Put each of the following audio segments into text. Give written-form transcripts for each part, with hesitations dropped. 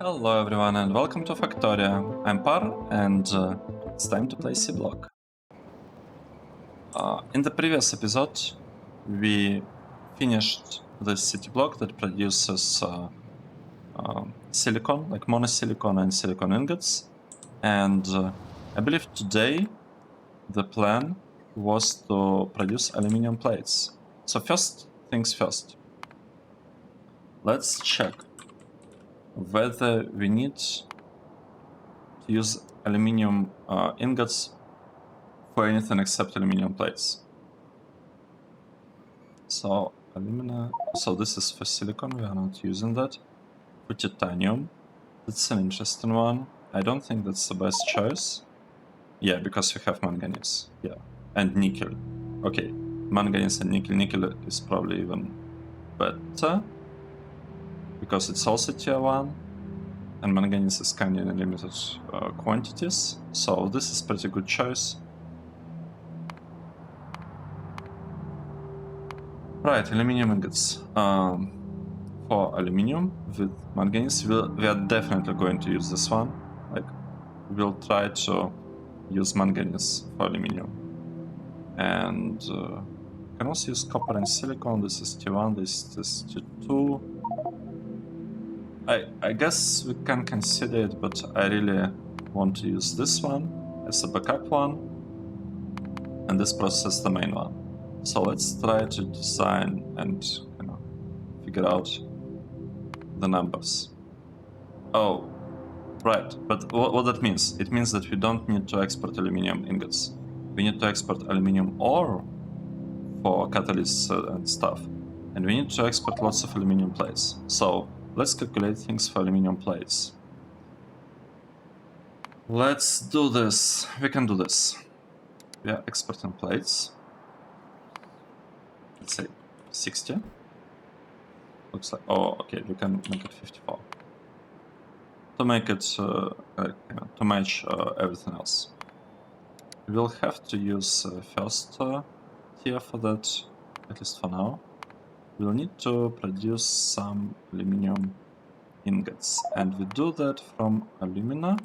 Hello everyone and welcome to Factorio. I'm Par and it's time to play Seablock. In the previous episode we finished this city block that produces silicon, like monosilicon and silicon ingots, and I believe today the plan was to produce aluminum plates. So first things first, let's check whether we need to use aluminum ingots for anything except aluminum plates. So alumina, so this is for silicon, we are not using that. For titanium, that's an interesting one. I don't think that's the best choice. Yeah, because we have manganese, yeah, and nickel. Okay, manganese and nickel. Nickel is probably even better because it's also tier 1 and manganese is kind of in limited quantities, so this is pretty good choice. Right, aluminum ingots. For aluminum with manganese, we are definitely going to use this one. Like, we'll try to use manganese for aluminum. And can also use copper and silicon. This is T1, this is T2. I guess we can consider it, but I really want to use this one as a backup one, and this process the main one. So let's try to design and figure out the numbers. Oh, right, but what that means? It means that we don't need to export aluminum ingots. We need to export aluminum ore for catalysts and stuff. And we need to export lots of aluminum plates. So let's calculate things for aluminum plates. Let's do this. We can do this. We are exporting plates. Let's say 60. Looks like, oh, okay, we can make it 54. To make it, to match everything else. We'll have to use first tier for that, at least for now. We'll need to produce some aluminum ingots, and we do that from alumina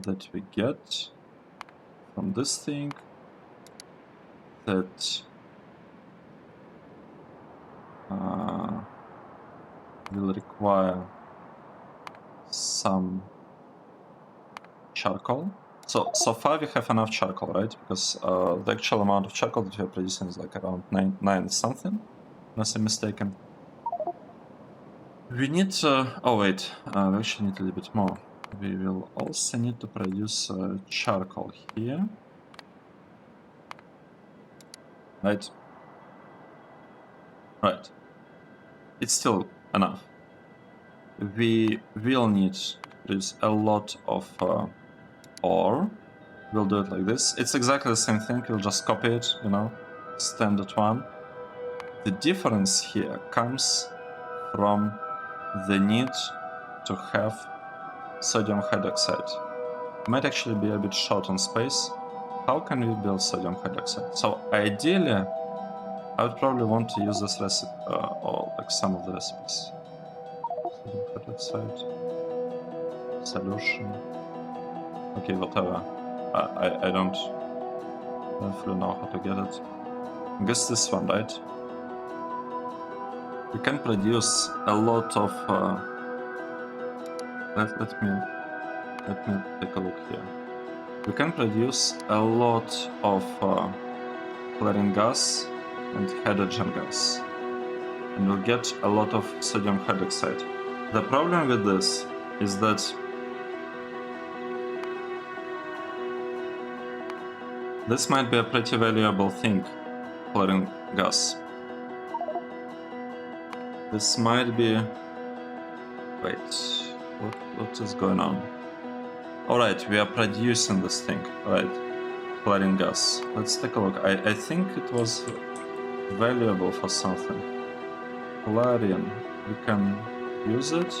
that we get from this thing that will require some charcoal. So far we have enough charcoal, right? Because the actual amount of charcoal that we are producing is like around 9 something, unless I'm mistaken. We need to... oh wait, we actually need a little bit more. We will also need to produce charcoal here. Right? Right. It's still enough. We will need to produce a lot of ore. We'll do it like this. It's exactly the same thing, we'll just copy it, standard one. The difference here comes from the need to have sodium hydroxide. We might actually be a bit short on space. How can we build sodium hydroxide? So ideally, I would probably want to use this recipe, or like some of the recipes. Sodium hydroxide, solution. Okay, whatever. I don't fully know how to get it. I guess this one, right? We can produce a lot of... let me take a look here. We can produce a lot of chlorine gas and hydrogen gas, and we'll get a lot of sodium hydroxide. The problem with this is that this might be a pretty valuable thing, chlorine gas. This might be... wait, what is going on? Alright, we are producing this thing, right? Chlorine gas. Let's take a look. I think it was valuable for something. Chlorine, we can use it.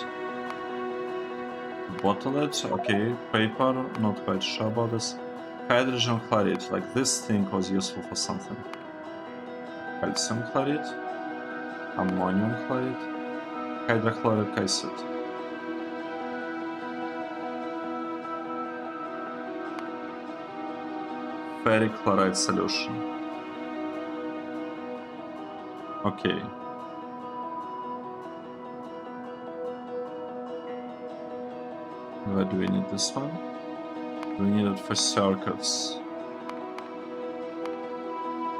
Bottle it, okay. Paper, not quite sure about this. Hydrogen chloride, like this thing was useful for something. Calcium chloride, ammonium chloride, hydrochloric acid. perchloride solution. Okay. Where do we need this one? We need it for circuits.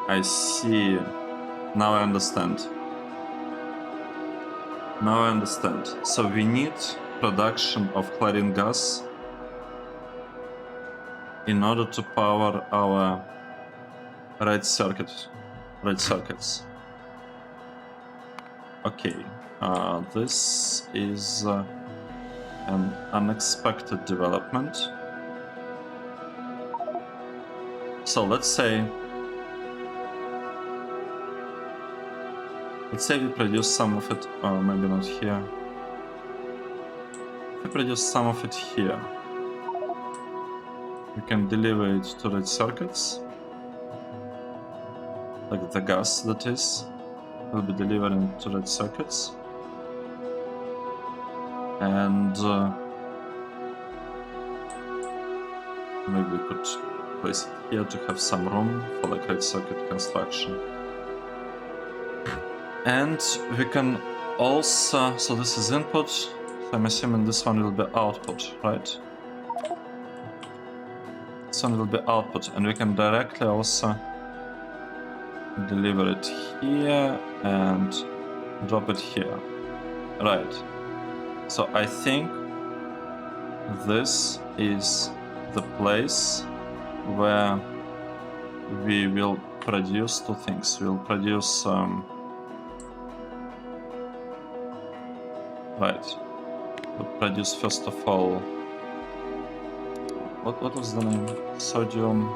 I see. Now I understand. Now I understand. So we need production of chlorine gas in order to power our red circuits. Okay. This is an unexpected development. So let's say we produce some of it, or maybe not here. If we produce some of it here, we can deliver it to red circuits. Like the gas that is will be delivered into red circuits. And maybe we could place it here to have some room for like red circuit construction. And we can also, so this is input, so I'm assuming this one will be output, right? This one will be output, and we can directly also deliver it here and drop it here, right? So I think this is the place where we will produce two things. We'll produce right. We'll produce first of all. What was the name? Sodium.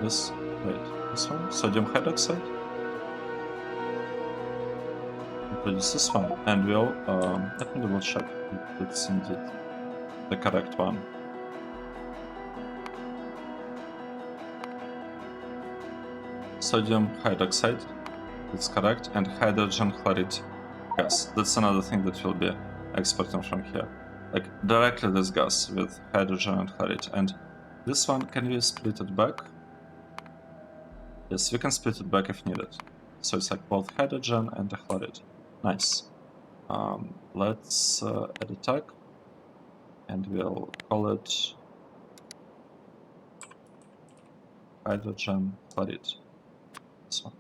This. Wait. This one. Sodium hydroxide. We'll produce this one, and we'll let me double check if it's indeed the correct one. Sodium hydroxide. That's correct, and hydrogen chloride gas. That's another thing that will be exporting from here. Like directly this gas with hydrogen and chloride. And this one, can we split it back? Yes, we can split it back if needed. So it's like both hydrogen and the chloride. Nice. Let's add a tag, and we'll call it hydrogen chloride. This one.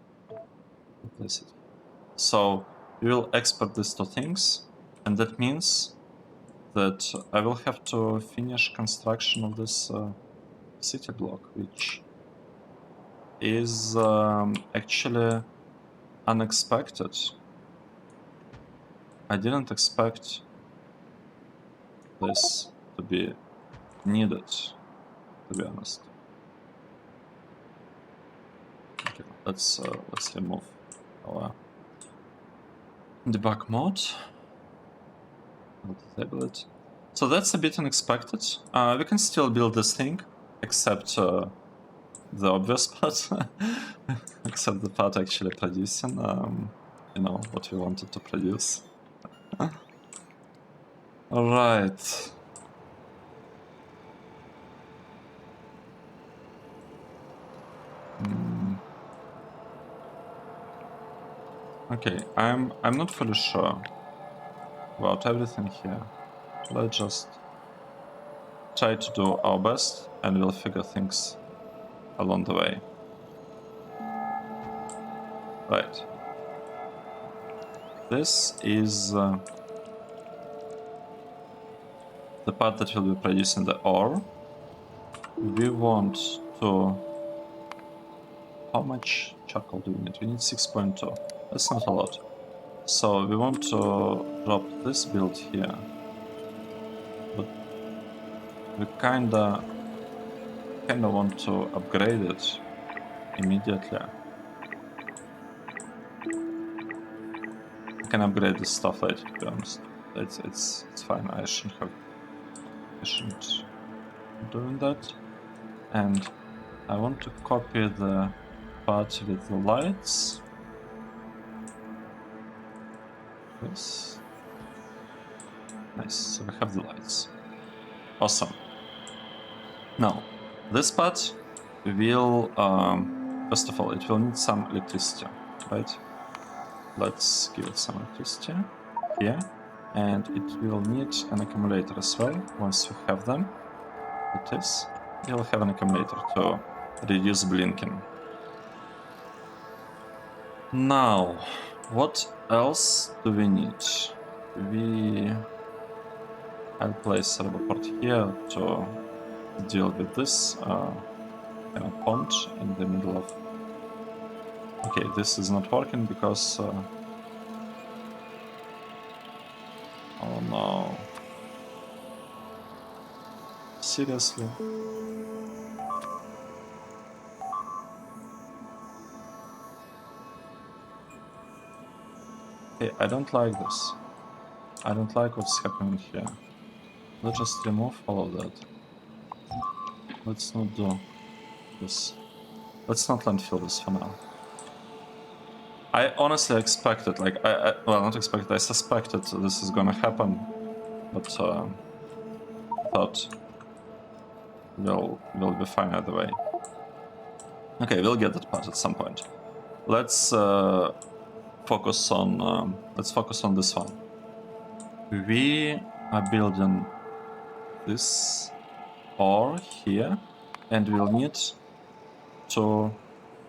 Replace it. So we will export these two things, and that means that I will have to finish construction of this city block, which is actually unexpected. I didn't expect this to be needed, to be honest. Okay, let's remove our debug mode. I'll disable it. So that's a bit unexpected. We can still build this thing, except the obvious part, except the part actually producing, you know, what we wanted to produce. All right. Okay, I'm not fully sure about everything here. Let's just try to do our best, and we'll figure things along the way. Right. This is the part that will be producing the ore. We want to... How much charcoal do we need? We need 6.2. That's not a lot. So we want to drop this build here. But we kinda want to upgrade it immediately. We can upgrade this stuff later, to be honest. It's fine. I shouldn't doing that. And I want to copy the part with the lights. Yes. Nice. So we have the lights. Awesome. Now, this part will, first of all, it will need some electricity, right? Let's give it some electricity here. And it will need an accumulator as well. Once you have them, it is, you'll have an accumulator to reduce blinking. Now, what else do we need? I'll place a port here to deal with this kind of pond in the middle of. Okay, this is not working because. Oh no. Seriously? Okay, I don't like this. I don't like what's happening here. Let's just remove all of that. Let's not do this. Let's not landfill this for now. I honestly expected, like, well, not expected, I suspected this is gonna happen, but thought we'll be fine either way. Okay, we'll get that part at some point. Let's focus on this one. We are building this ore here, and we'll need to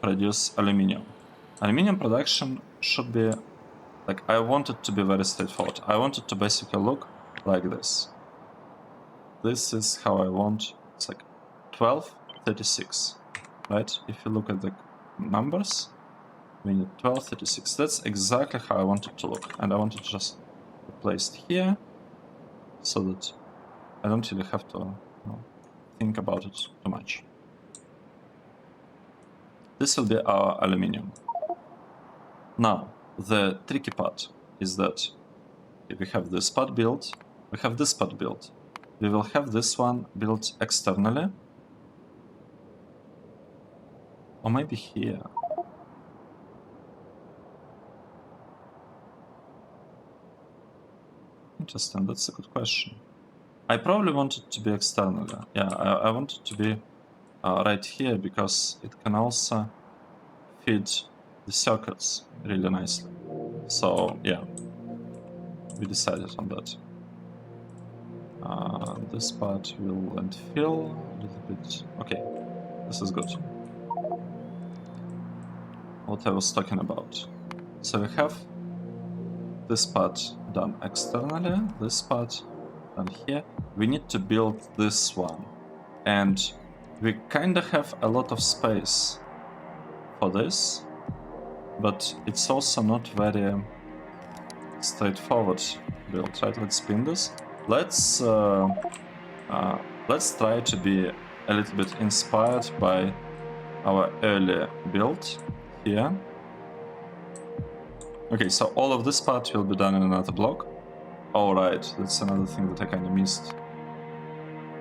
produce aluminium. Aluminium production should be, like, I want it to be very straightforward. I want it to basically look like this. This is how I want. It's like 1236, right? If you look at the numbers, we need 1236. That's exactly how I want it to look, and I want it just placed here so that I don't really have to think about it too much. This will be our aluminium. Now, the tricky part is that if we have this part built, we have this part built. We will have this one built externally. Or maybe here. Interesting, that's a good question. I probably want it to be externally. Yeah, I want it to be right here because it can also feed the circuits really nicely. So yeah, we decided on that. This part will landfill a little bit. Okay, this is good. What I was talking about. So we have this part done externally, this part done here. We need to build this one. And we kind of have a lot of space for this, but it's also not very straightforward build, right? Let's spin this. Let's try to be a little bit inspired by our early build here. Okay, so all of this part will be done in another block. Alright, that's another thing that I kind of missed.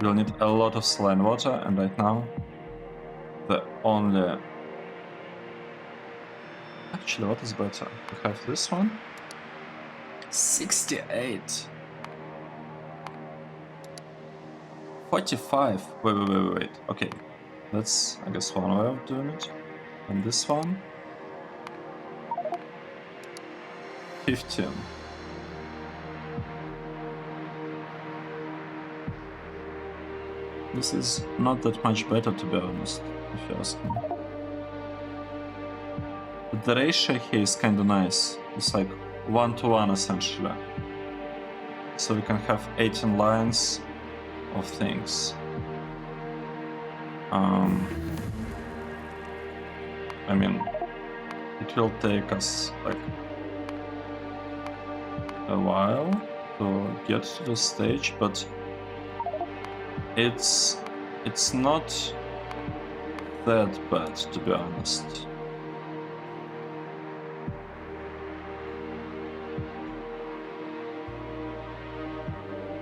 We'll need a lot of saline water, and right now the only... Actually, what is better? We have this one. 68. 45. Wait. Okay, that's, I guess, one way of doing it. And this one. 15. This is not that much better, to be honest, if you ask me. But the ratio here is kinda nice. It's like 1-to-1 essentially. So we can have 18 lines of things. I mean, it will take us like a while to get to the stage, but it's not that bad, to be honest.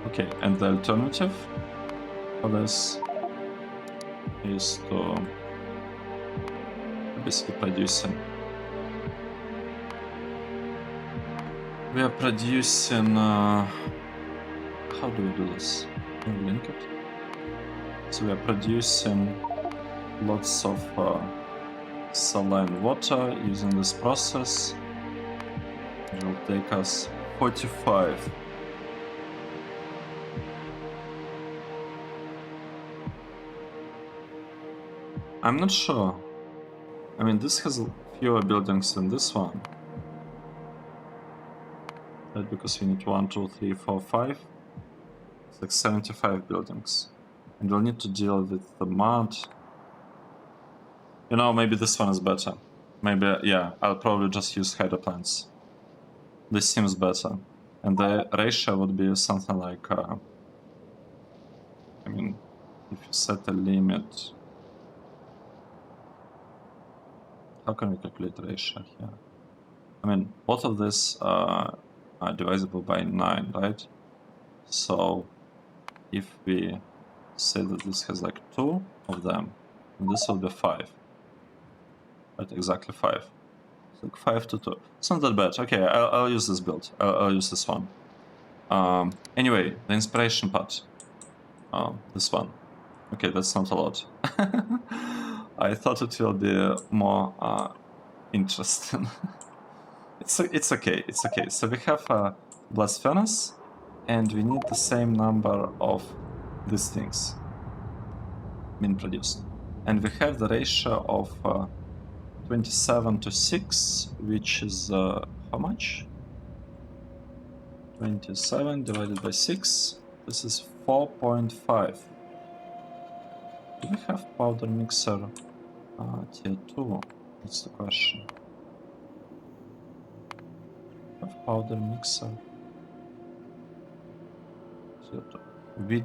Okay, and the alternative for this is to basically producing. We are producing. How do we do this? Can we link it? So we are producing lots of saline water using this process. It will take us 45. I'm not sure. I mean, this has fewer buildings than this one. Right, because we need 1, 2, 3, 4, 5. It's like 75 buildings. And we'll need to deal with the mud. You know, maybe this one is better. Maybe, yeah, I'll probably just use hydroplants. This seems better. And the ratio would be something like, I mean, if you set a limit, how can we calculate the ratio here? I mean, both of this are divisible by 9, right? So if we say that this has like 2 of them, this will be 5. Right, exactly 5. It's like 5 to 2. It's not that bad. Okay, I'll use this build. I'll use this one. Anyway, the inspiration part. This one. Okay, that's not a lot. I thought it will be more interesting. It's okay. It's okay. So we have a blast furnace, and we need the same number of these things being produced, and we have the ratio of 27 to 6, which is how much? 27 divided by 6. This is 4.5. Do we have powder mixer tier 2? That's the question. Have powder mixer tier 2. We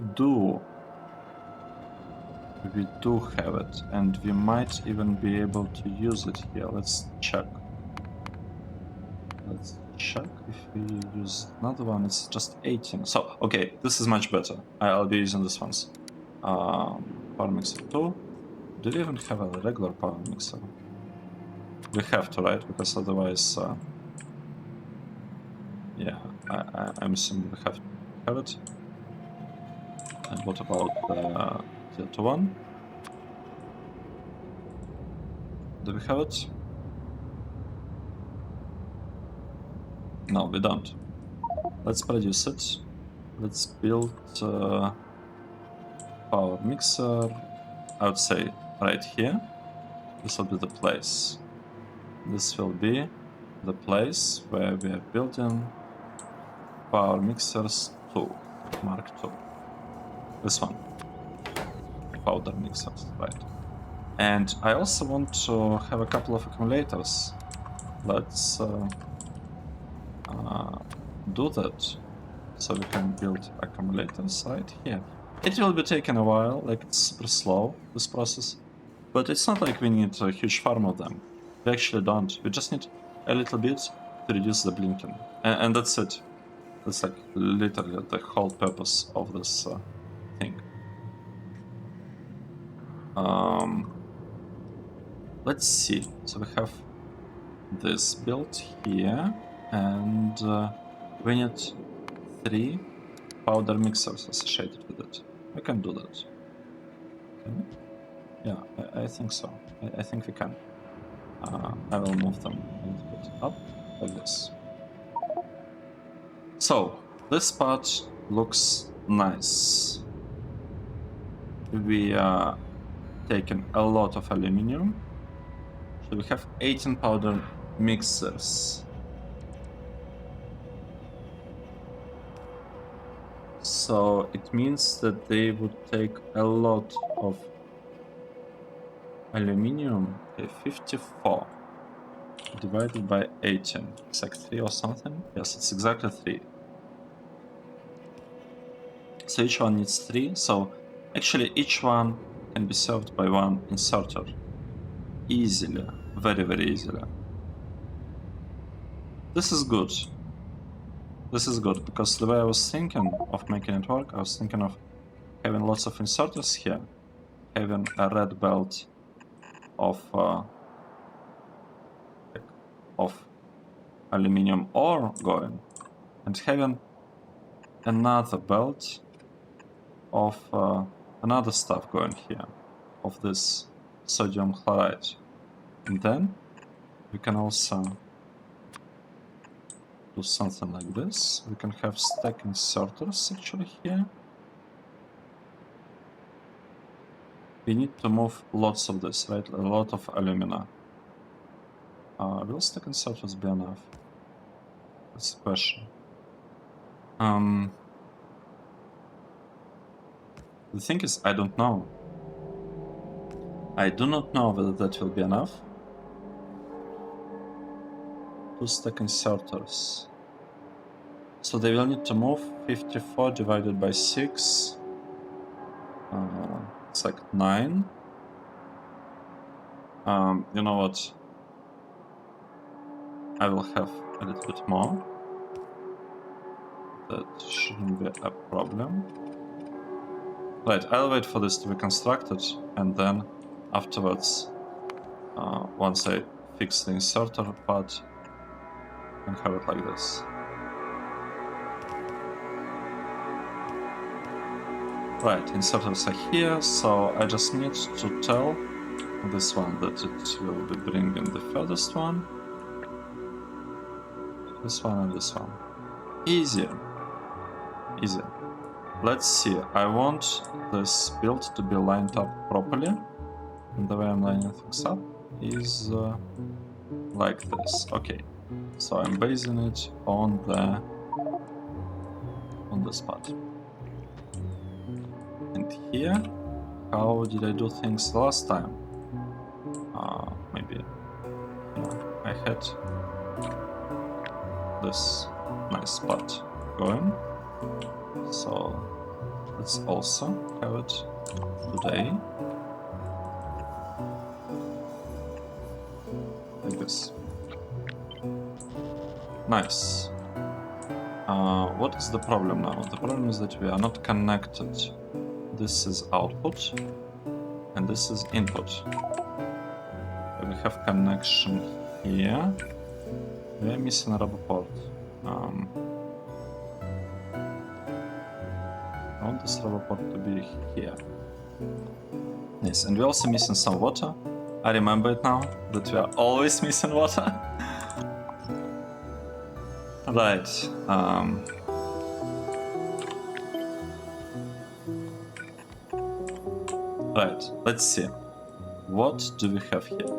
do have it, and we might even be able to use it here. Let's check. Let's check if we use another one. It's just 18. So, okay, this is much better. I'll be using this ones. Power mixer 2. Do we even have a regular power mixer? We have to, right? Because otherwise, yeah, I'm assuming we have to have it. And what about the tier 2 one? Do we have it? No, we don't. Let's produce it. Let's build power mixer. I would say right here. This will be the place. This will be the place where we are building power mixers 2, Mark 2. This one. Powder mixers, right. And I also want to have a couple of accumulators. Let's do that. So we can build accumulators right here. It will be taking a while, like it's super slow, this process. But it's not like we need a huge farm of them. We actually don't. We just need a little bit to reduce the blinking. And that's it. That's like literally the whole purpose of this thing. Let's see. So we have this built here, and we need 3 powder mixers associated with it. We can do that. Okay. Yeah, I think so. I think we can. I will move them a little bit up, like this. So, this part looks nice. We are taking a lot of aluminium. So we have 18 powder mixers. So it means that they would take a lot of aluminium. Okay, 54 divided by 18. It's like 3 or something. Yes, it's exactly 3. So each one needs 3. So actually each one can be served by 1 inserter. Easily. Very, very easily. This is good. This is good, because the way I was thinking of making it work, I was thinking of having lots of inserters here, having a red belt of aluminium ore going, and having another belt of another stuff going here of this sodium chloride. And then we can also do something like this. We can have stack inserters actually here. We need to move lots of this, right? A lot of alumina. Will stack inserters be enough? That's the question. The thing is, I don't know. I do not know whether that will be enough. 2 stack inserters. So they will need to move 54 divided by 6. It's like 9. You know what? I will have a little bit more. That shouldn't be a problem. Right, I'll wait for this to be constructed, and then afterwards, once I fix the inserter part, I can have it like this. Right, inserters are here, so I just need to tell this one that it will be bringing the furthest one, this one and this one. Easier. Easier. Let's see, I want this build to be lined up properly, and the way I'm lining things up is like this. Okay, so I'm basing it on this part. And here, how did I do things last time? Maybe I had this nice spot going, so let's also have it today like this. Nice. What is the problem now? The problem is that we are not connected. This is output and this is input. We have connection here. We are missing a rubber port. I want this rubber port to be here. Yes, and we're also missing some water. I remember it now, that we are always missing water. Right. Right, let's see. What do we have here?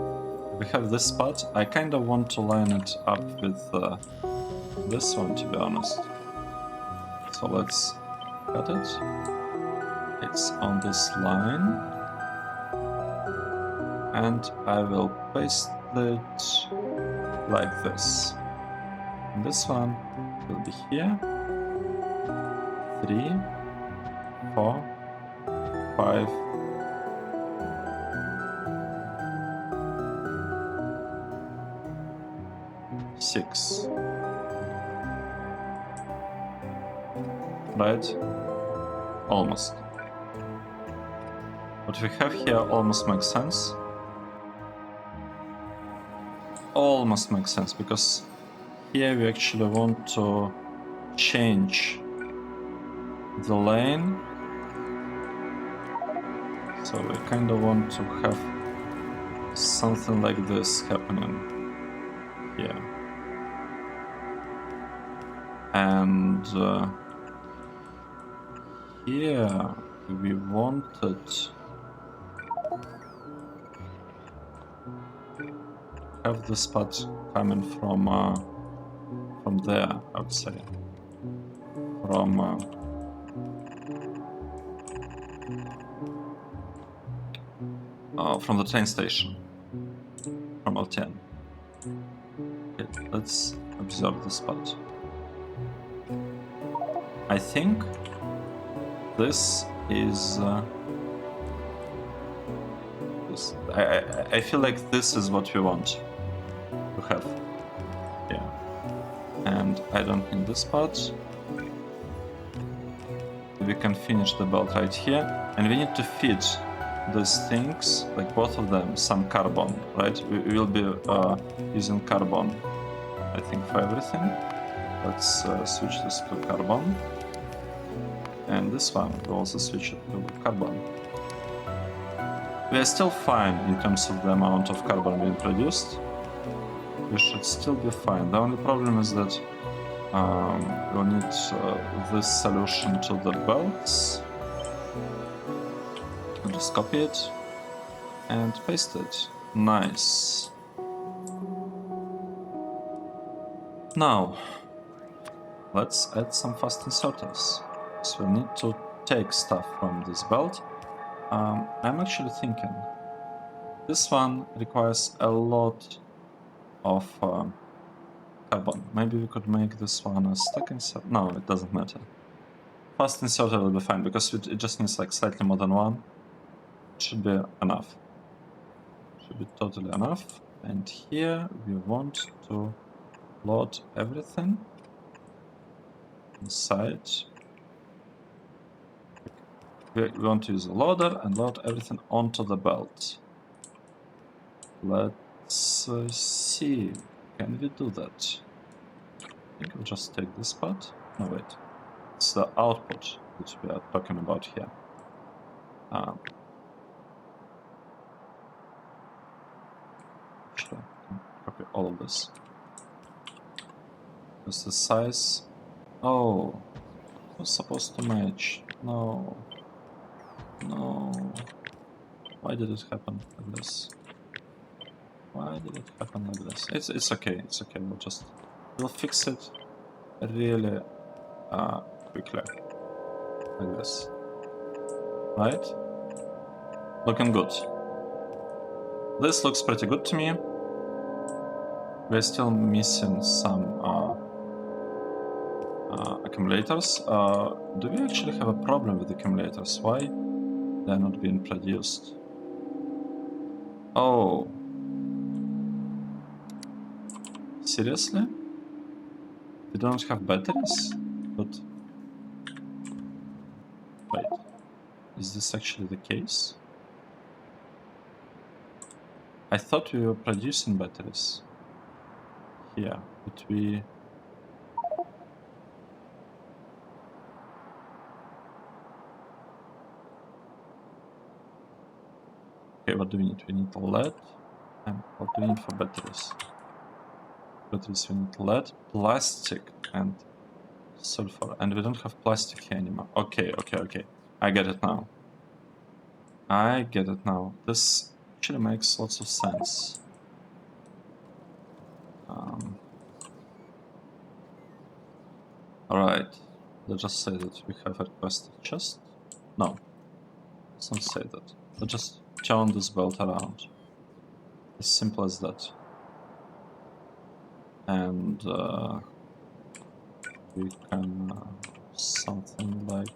We have this spot. I kind of want to line it up with this one, to be honest. So let's cut it. It's on this line. And I will paste it like this. And this one will be here. 3, 4, 5, 6. Right? Almost. What we have here almost makes sense. Almost makes sense, because here we actually want to change the lane. So we kind of want to have something like this happening here. And here we wanted have the spot coming from there, I would say, from the train station, from L10. Okay, let's observe the spot. I think this is I feel like this is what we want to have. Yeah. And I don't need this part. We can finish the belt right here. And we need to feed these things, like both of them, some carbon, right? We will be using carbon, I think, for everything. Let's switch this to carbon. And this one, we'll also switch it to carbon. We are still fine in terms of the amount of carbon being produced. We should still be fine. The only problem is that we'll need this solution to the belts. I'll just copy it and paste it. Nice. Now, let's add some fast inserters. So we need to take stuff from this belt. I'm actually thinking this one requires a lot of carbon. Maybe we could make this one a stack insert. No, it doesn't matter. Fast inserter will be fine because it just needs like slightly more than one. It should be enough. Should be totally enough. And here we want to load everything inside. We want to use a loader and load everything onto the belt. Let's see. Can we do that? I think we'll just take this part. No, wait. It's the output that we are talking about here. Actually, I can copy all of this. Because the size... Oh, it was supposed to match. No. No. Why did it happen like this? Why did it happen like this? It's okay. It's okay. We'll fix it really quickly. Like this. Right? Looking good. This looks pretty good to me. We're still missing some accumulators. Do we actually have a problem with accumulators? Why they're not being produced? Oh. Seriously? We don't have batteries? But... Wait. Is this actually the case? I thought we were producing batteries here, but we... Okay, what do we need? We need lead. And what do we need for batteries? Batteries, we need lead, plastic, and sulfur. And we don't have plastic here anymore. Okay. I get it now. This actually makes lots of sense. Alright. Let's just say that we have a requested chest. No. Let's not say that. Let's just turn this belt around. As simple as that. And we can something like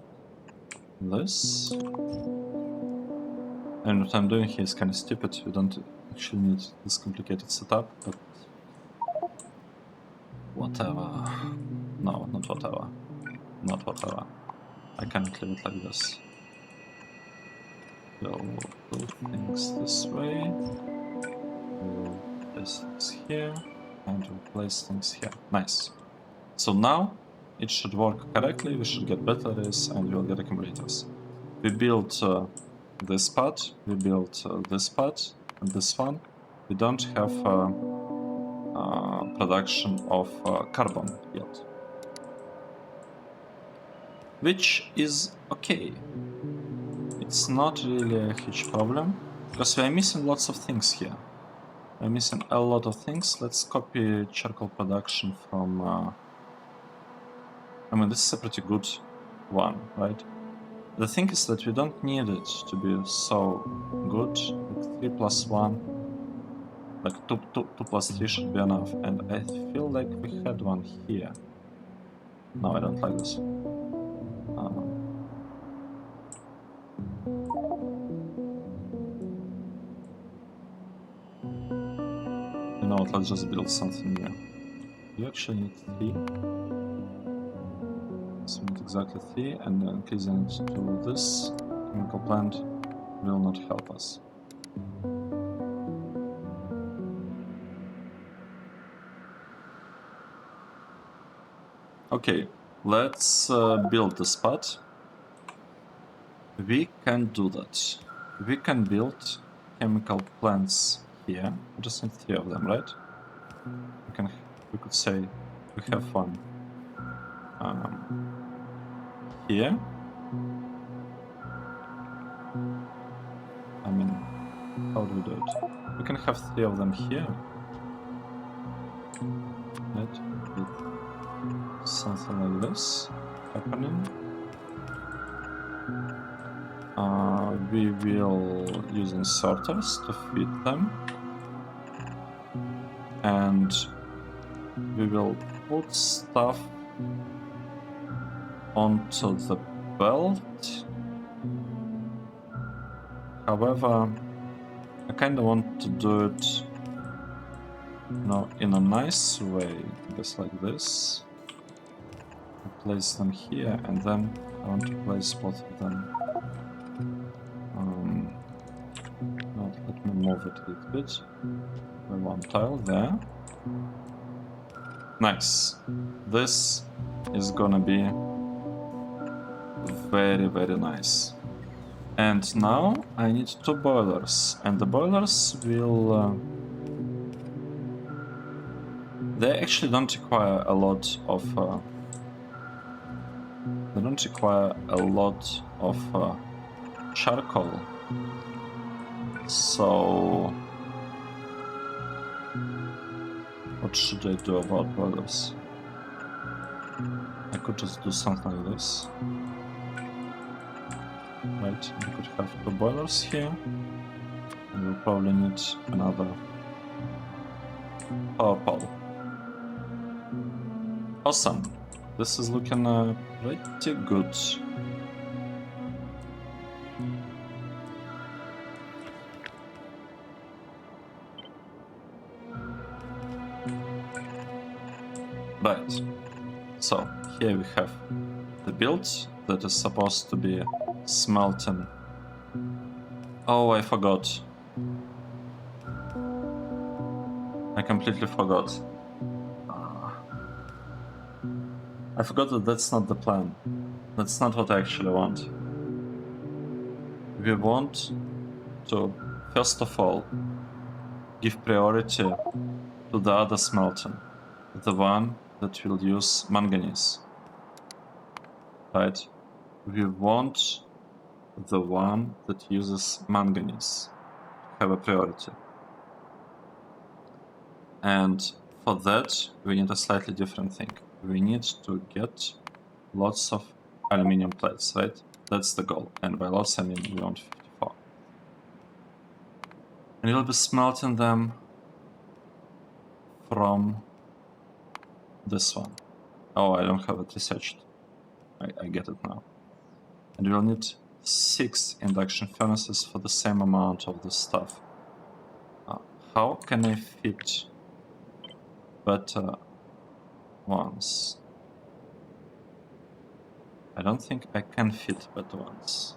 this. And what I'm doing here is kind of stupid. We don't actually need this complicated setup, but whatever. No, not whatever. Not whatever. I cannot leave it like this. We'll do things this way. We'll place things here. And we'll place things here. Nice. So now it should work correctly. We should get batteries and we'll get accumulators. We built this part. We built this part and this one. We don't have production of carbon yet. Which is okay. It's not really a huge problem, because we are missing lots of things here. We're missing a lot of things. Let's copy charcoal production from... I mean, this is a pretty good one, right? The thing is that we don't need it to be so good. Like 3 plus 1, like 2 plus 3 should be enough. And I feel like we had one here. No, I don't like this. You know what, let's just build something new. You actually need 3. So we need exactly 3, and then increasing it to this chemical plant will not help us. Okay, let's build the spot. We can do that. we can build chemical plants here. We just need 3 of them, right? We could say we have one here. I mean, how do we do it? We can have 3 of them here, right? With something like this happening. We will using sorters to feed them, and we will put stuff onto the belt. However, I kind of want to do it, in a nice way, just like this. I place them here, and then I want to place both of them. Let me move it a little bit. One tile there. Nice. This is gonna be very, very nice. And now I need 2 boilers, and the boilers will... they actually don't require a lot of... they don't require a lot of charcoal. So... what should I do about boilers? I could just do something like this. Right, we could have 2 boilers here. And we'll probably need another power pole. Awesome. This is looking pretty good. Right. So here we have the build that is supposed to be smelting. Oh, I forgot. I completely forgot. I forgot that that's not the plan. That's not what I actually want. We want to, first of all, give priority to the other smelting. The one that will use manganese. Right? We want the one that uses manganese to have a priority. And for that, we need a slightly different thing. We need to get lots of aluminum plates, right? That's the goal. And by lots, I mean we want 54. And we'll be smelting them from this one. Oh, I don't have it researched. I get it now. And we'll need 6 induction furnaces for the same amount of the stuff. How can I fit better ones? I don't think I can fit better ones.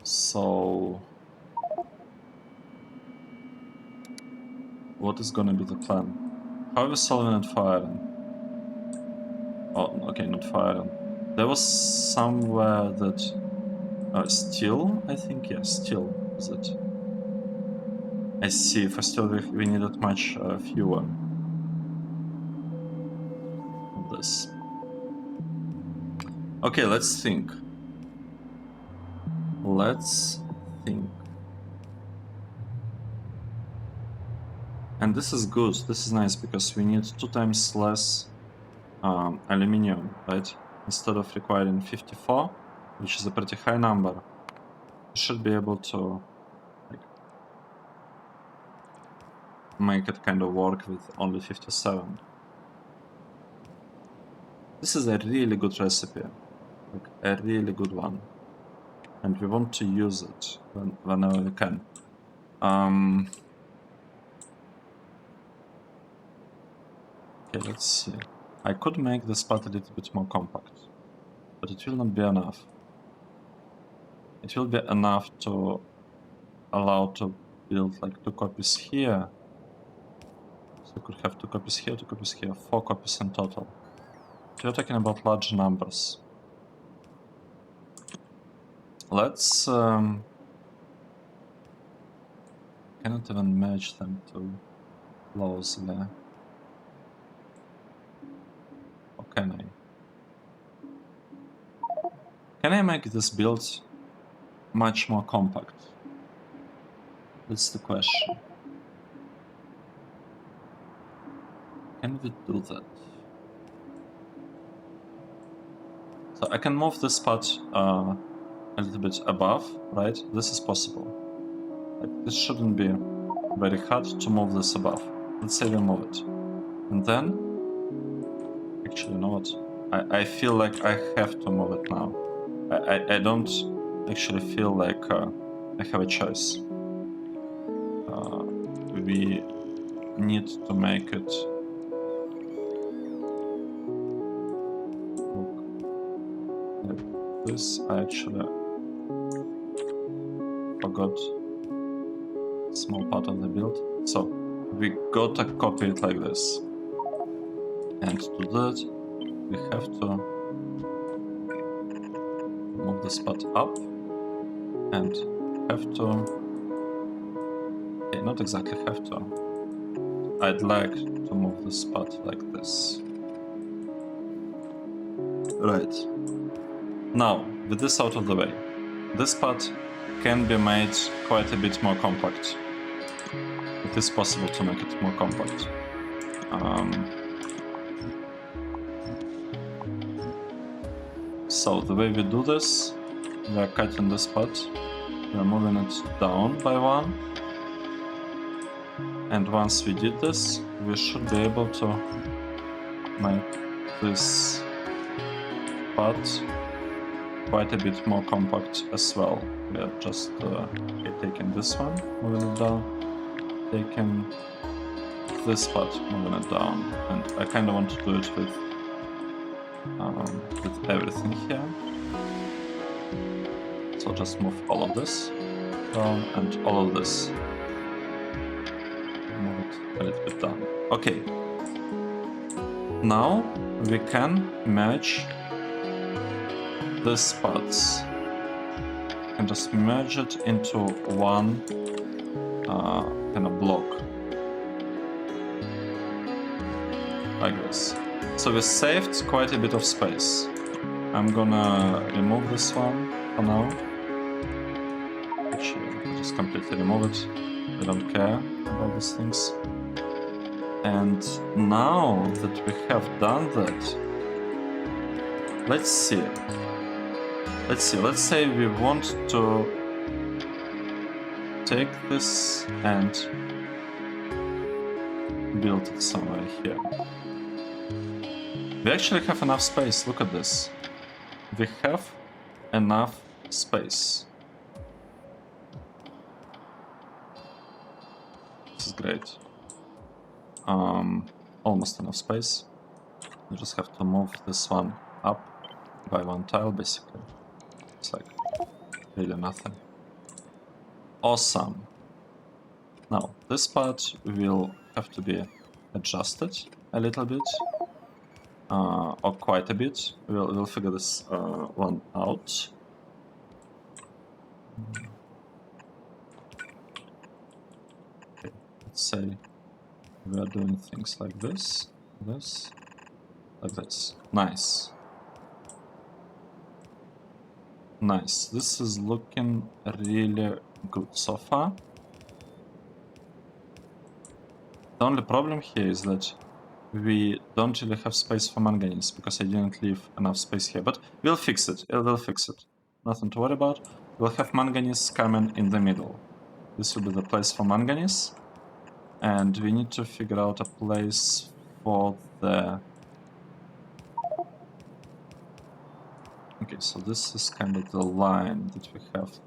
So... what is gonna be the plan? How are we solving it for iron? Oh, okay, not for iron. There was somewhere that... steel, I think? Yeah, steel is it. I see, for steel we needed much fewer of this. Okay, let's think. Let's think. And this is good, this is nice, because we need 2 times less aluminium, right? Instead of requiring 54, which is a pretty high number, we should be able to make it kind of work with only 57. This is a really good recipe, like a really good one, and we want to use it whenever we can. Okay, let's see. I could make this part a little bit more compact, but it will not be enough. It will be enough to allow to build like 2 copies here. So we could have 2 copies here, 2 copies here, 4 copies in total. So we're talking about large numbers. let's cannot even merge them too closely. Or can I? Can I make this build much more compact? That's the question. Can we do that? So I can move this part a little bit above, right? This is possible. Like, this shouldn't be very hard to move this above. Let's say we move it. And then, actually, you know what? I feel like I have to move it now. I don't actually feel like I have a choice. We need to make it look like this. I actually forgot a small part of the build. So we gotta copy it like this. And to do that, we have to move this part up and have to... Okay, not exactly have to. I'd like to move this part like this. Right. Now, with this out of the way, this part can be made quite a bit more compact. It is possible to make it more compact. So the way we do this, we are cutting this part, we are moving it down by one, and once we did this, we should be able to make this part quite a bit more compact as well. We are just taking this one, moving it down, taking this part, moving it down, and I kind of want to do it with everything here. So just move all of this down and all of this. Move it a little bit down. Okay. Now we can merge these parts and just merge it into one kind of block. Like this. So we saved quite a bit of space. I'm gonna remove this one for now. Actually, I'll just completely remove it. I don't care about these things. And now that we have done that, let's see. Let's say we want to take this and build it somewhere here. We actually have enough space, look at this. We have enough space. This is great. Almost enough space. We just have to move this one up by one tile, basically. It's like really nothing. Awesome. Now, this part will have to be adjusted a little bit. Or quite a bit. We'll figure this one out. Okay, let's say we are doing things like this, like this. Nice. Nice. This is looking really good so far. The only problem here is that we don't really have space for manganese because I didn't leave enough space here, but we'll fix it. We'll fix it. Nothing to worry about. We'll have manganese coming in the middle. This will be the place for manganese, and we need to figure out a place for the... Okay, so this is kind of the line that we have.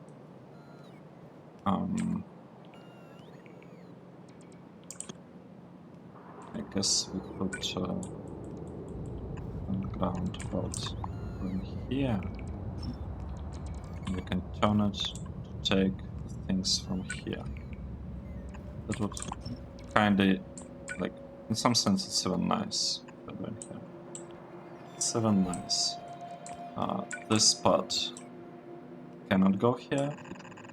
I guess we could ground about from here. We can turn it to take things from here. That would kinda, like, in some sense it's even nice. It's even nice. This part cannot go here.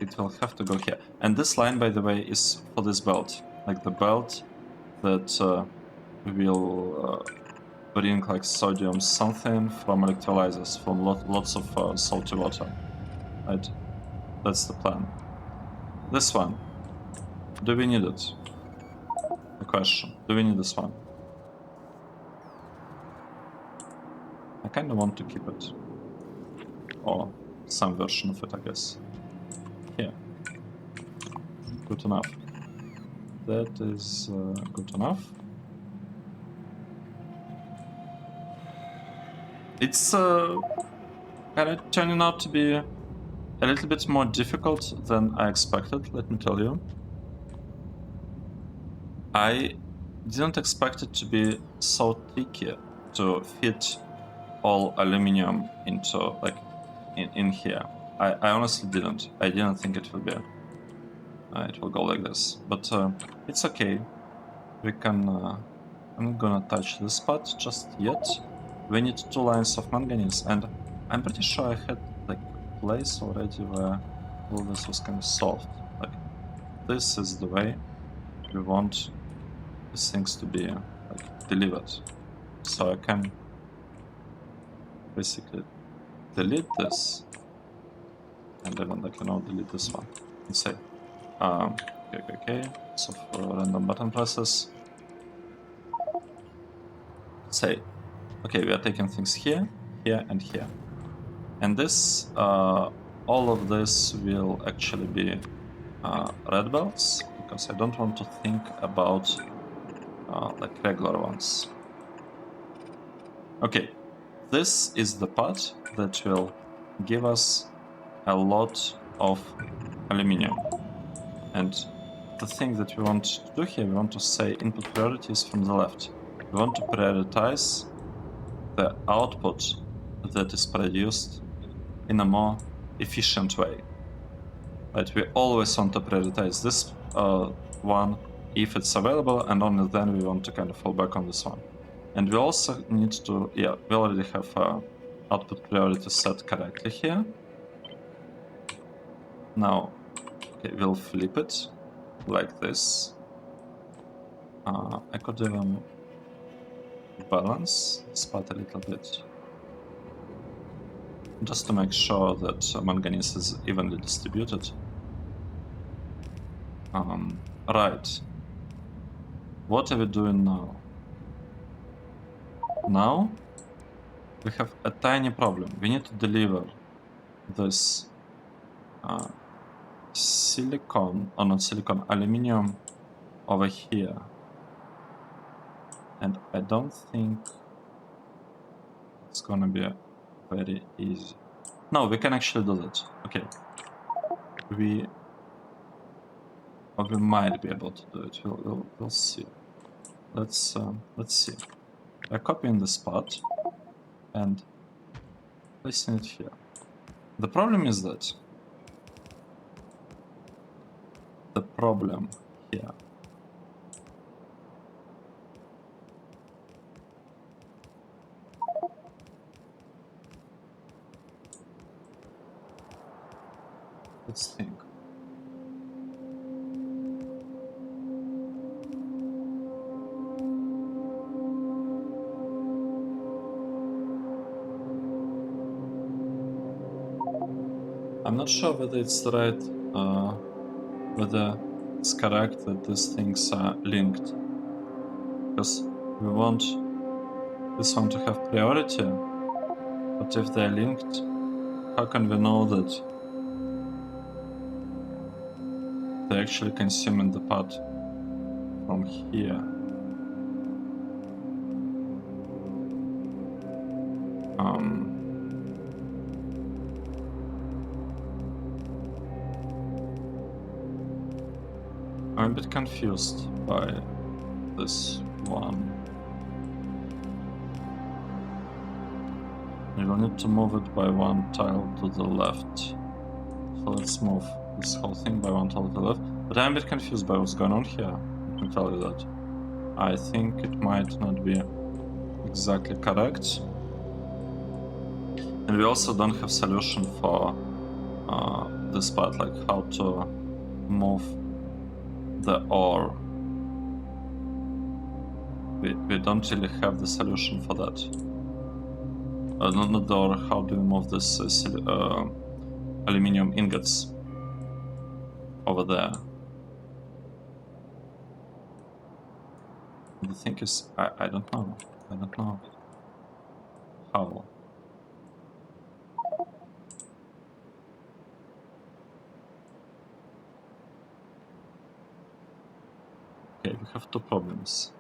It will have to go here. And this line, by the way, is for this belt. Like the belt that will bring like sodium something from electrolyzers, from lots of salty water. Right? That's the plan. This one. Do we need it? The question. Do we need this one? I kind of want to keep it. Or some version of it, I guess. Here. Good enough. That is good enough. It's kind of turning out to be a little bit more difficult than I expected, let me tell you. I didn't expect it to be so tricky to fit all aluminum into, like, in here. I honestly didn't. I didn't think it would be. It will go like this. But it's okay. We can... I'm not gonna touch this part just yet. We need 2 lines of manganese, and I'm pretty sure I had like a place already where all this was kind of solved. Like, this is the way we want these things to be like delivered. So I can basically delete this, and even like, you know, delete this one and say okay. So for random button presses, say okay, we are taking things here, here, and here. And this, all of this will actually be red belts, because I don't want to think about like regular ones. Okay, this is the part that will give us a lot of aluminum. And the thing that we want to do here, we want to say input priorities from the left. We want to prioritize the output that is produced in a more efficient way. Right? We always want to prioritize this one if it's available, and only then we want to kind of fall back on this one. And we also need to, yeah, we already have output priority set correctly here. Now, okay, we'll flip it like this. I could even balance this part a little bit, just to make sure that manganese is evenly distributed. Right. What are we doing now? Now we have a tiny problem. We need to deliver this aluminum over here. And I don't think it's gonna be very easy. No, we can actually do that. Okay. We might be able to do it. We'll see. Let's see. I copy in this part and placing it here. The problem is that the problem here let's think. I'm not sure whether it's right, whether it's correct that these things are linked, because we want this one to have priority, but if they're linked, how can we know that they're actually consuming the part from here? I'm a bit confused by this one. We will need to move it by 1 tile to the left. So let's move this whole thing by 1 tile to the left. But I'm a bit confused by what's going on here. I can tell you that. I think it might not be exactly correct. And we also don't have solution for this part, like how to move the ore. We don't really have the solution for that. Not the ore, how do we move this aluminium ingots over there? The thing is, I don't know. I don't know how. Okay, we have two problems.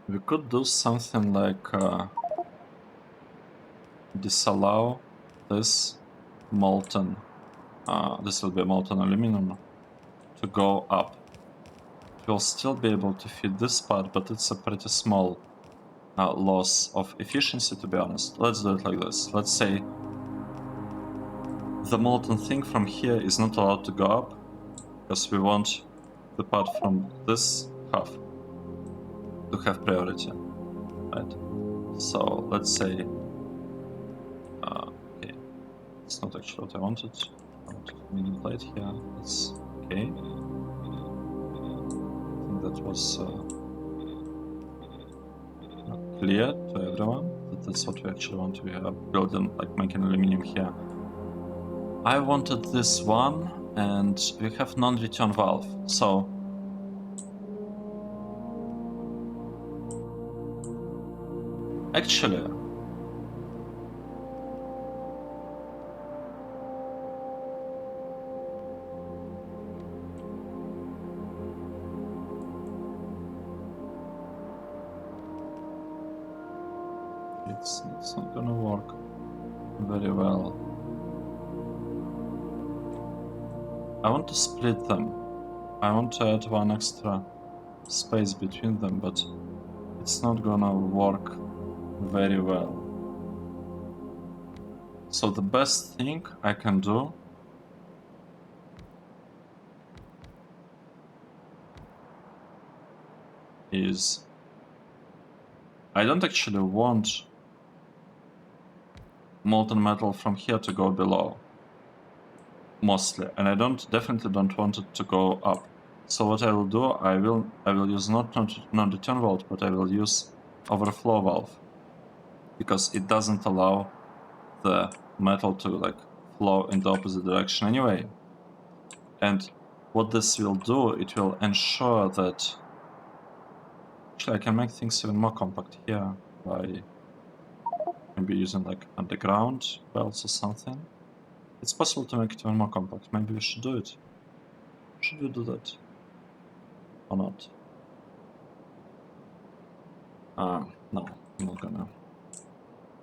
We could do something like disallow this molten, this will be molten aluminum, to go up. We'll still be able to feed this part, but it's a pretty small loss of efficiency, to be honest. Let's do it like this. Let's say the molten thing from here is not allowed to go up, because we want the part from this half to have priority, right? So let's say, okay, it's not actually what I wanted. I wanted mini plate here. That's okay. I think that was clear to everyone that that's what we actually want to be building, like making aluminium here. I wanted this one, and we have non-return valve, so actually it's not gonna work very well. I want to split them. I want to add one extra space between them, but it's not gonna work very well. So the best thing I can do is I don't actually want molten metal from here to go below, mostly, and I definitely don't want it to go up. So what I will do, I will use not non-return valve, but I will use overflow valve, because it doesn't allow the metal to like flow in the opposite direction anyway. And what this will do, it will ensure that actually I can make things even more compact here by maybe using like underground belts or something. It's possible to make it even more compact. Maybe we should do it. Should we do that? Or not? No,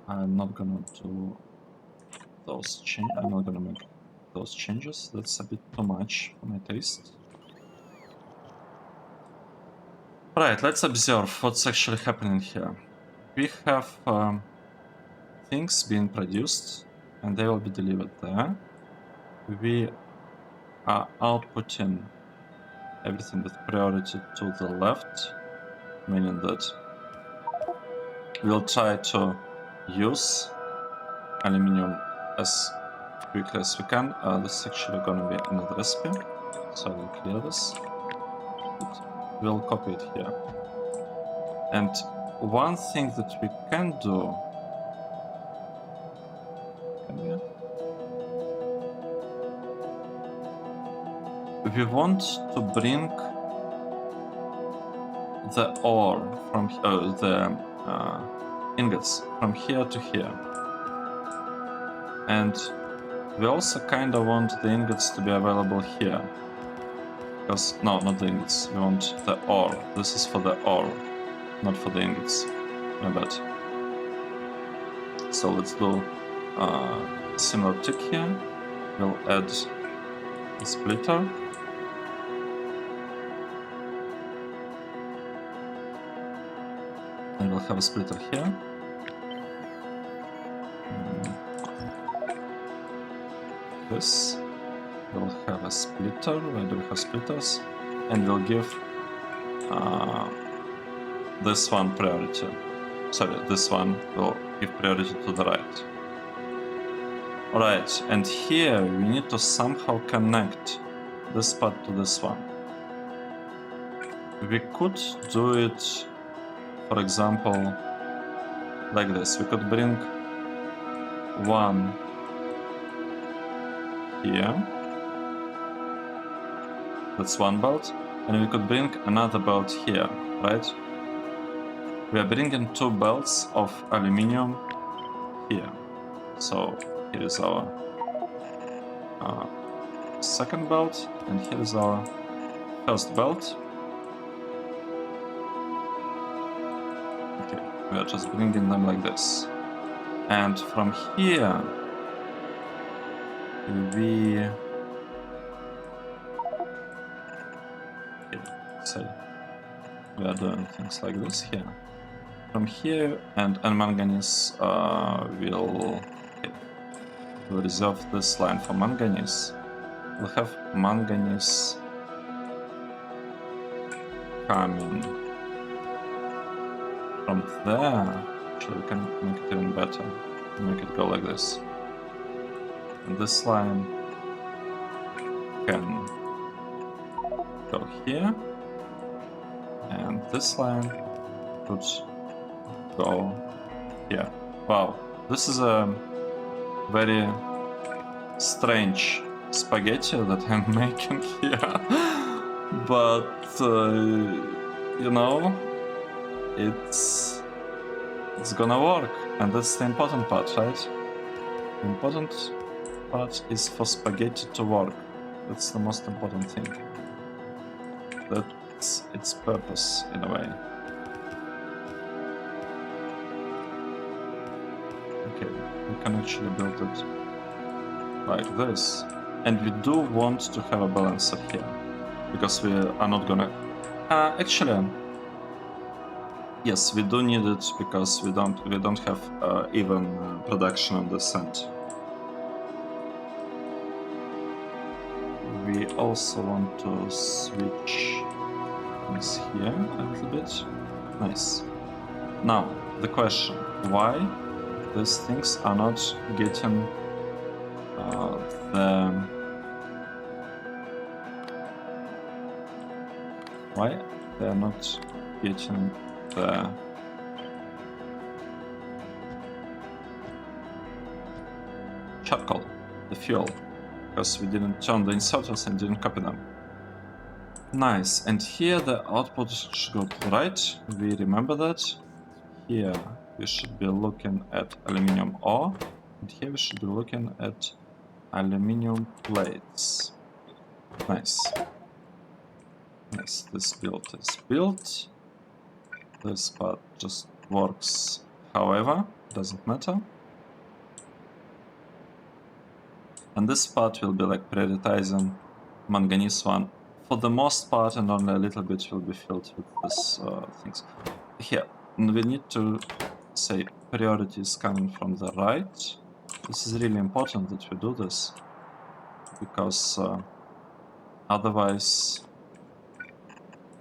I'm not gonna do those changes. I'm not gonna make those changes. That's a bit too much for my taste. Right, let's observe what's actually happening here. We have things being produced, and they will be delivered there. We are outputting everything with priority to the left, meaning that we'll try to use aluminium as quickly as we can. This is actually going to be another recipe, so I will clear this. We'll copy it here. And one thing that we can do, we want to bring the ore from the ingots from here to here, and we also kind of want the ingots to be available here, because no, not the ingots, we want the ore. This is for the ore, not for the ingots. My bad. So let's do a similar tick here. We'll add a splitter. And we'll have a splitter here. This. We'll have a splitter. Where do we have splitters? And we'll give this one priority. sorry, this one will give priority to the right. Alright, and here we need to somehow connect this part to this one. We could do it, for example, like this. We could bring one here. That's one belt. And we could bring another belt here, right? We are bringing two belts of aluminium here. So here is our second belt, and here is our first belt. Okay, we are just bringing them like this. And from here, we say we are doing things like this here. From here, and manganese will reserve this line for manganese. We'll have manganese coming from there. Actually, we can make it even better. Make it go like this. And this line can go here. And this line could go here. Wow, this is a very strange spaghetti that I'm making here. But, you know, it's gonna work. And that's the important part, right? The important part is for spaghetti to work. That's the most important thing. That's its purpose, in a way. Okay, we can actually build it like this. And we do want to have a balancer here, because we are not gonna... actually, yes, we do need it, because we don't have even production on this end. We also want to switch things here a little bit. Nice. Now, the question, why these things are not getting why they are not getting the charcoal, the fuel, because we didn't turn the inserters and didn't copy them. Nice, and here the output should go to the right. We remember that. Here we should be looking at aluminium ore, and here we should be looking at aluminium plates. Nice. Nice, this build is built. This part just works however, doesn't matter. And this part will be like prioritizing manganese one for the most part, and only a little bit will be filled with these things. Here, we need to say priority is coming from the right. This is really important that we do this, because otherwise...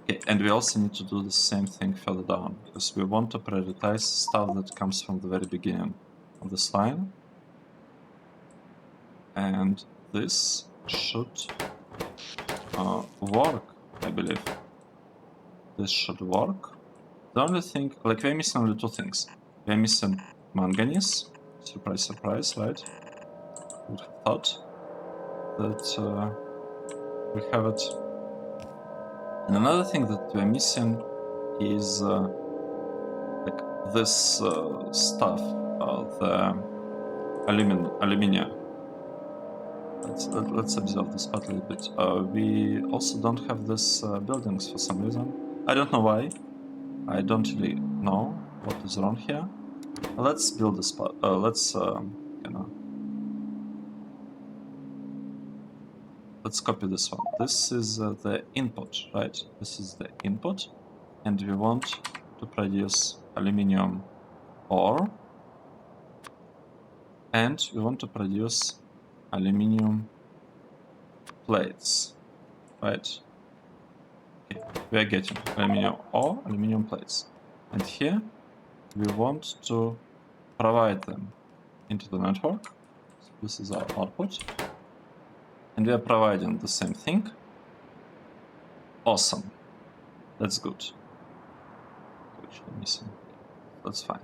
Okay, and we also need to do the same thing further down, because we want to prioritize stuff that comes from the very beginning of this line. And this should work, I believe. This should work. The only thing, like, we're missing only two things. We're missing manganese. Surprise, surprise, right? Would have thought that we have it. And another thing that we're missing is like this stuff, the aluminium. Let's observe this part a little bit. We also don't have this buildings for some reason. I don't know why. I don't really know what is wrong here. Let's build this part. Let's let's copy this one. This is the input, right? This is the input, and we want to produce aluminium ore, and we want to produce aluminium plates, right? Okay, we are getting aluminium ore, aluminium plates, and here we want to provide them into the network. So this is our output. And we are providing the same thing. Awesome. That's good. Actually missing. That's fine.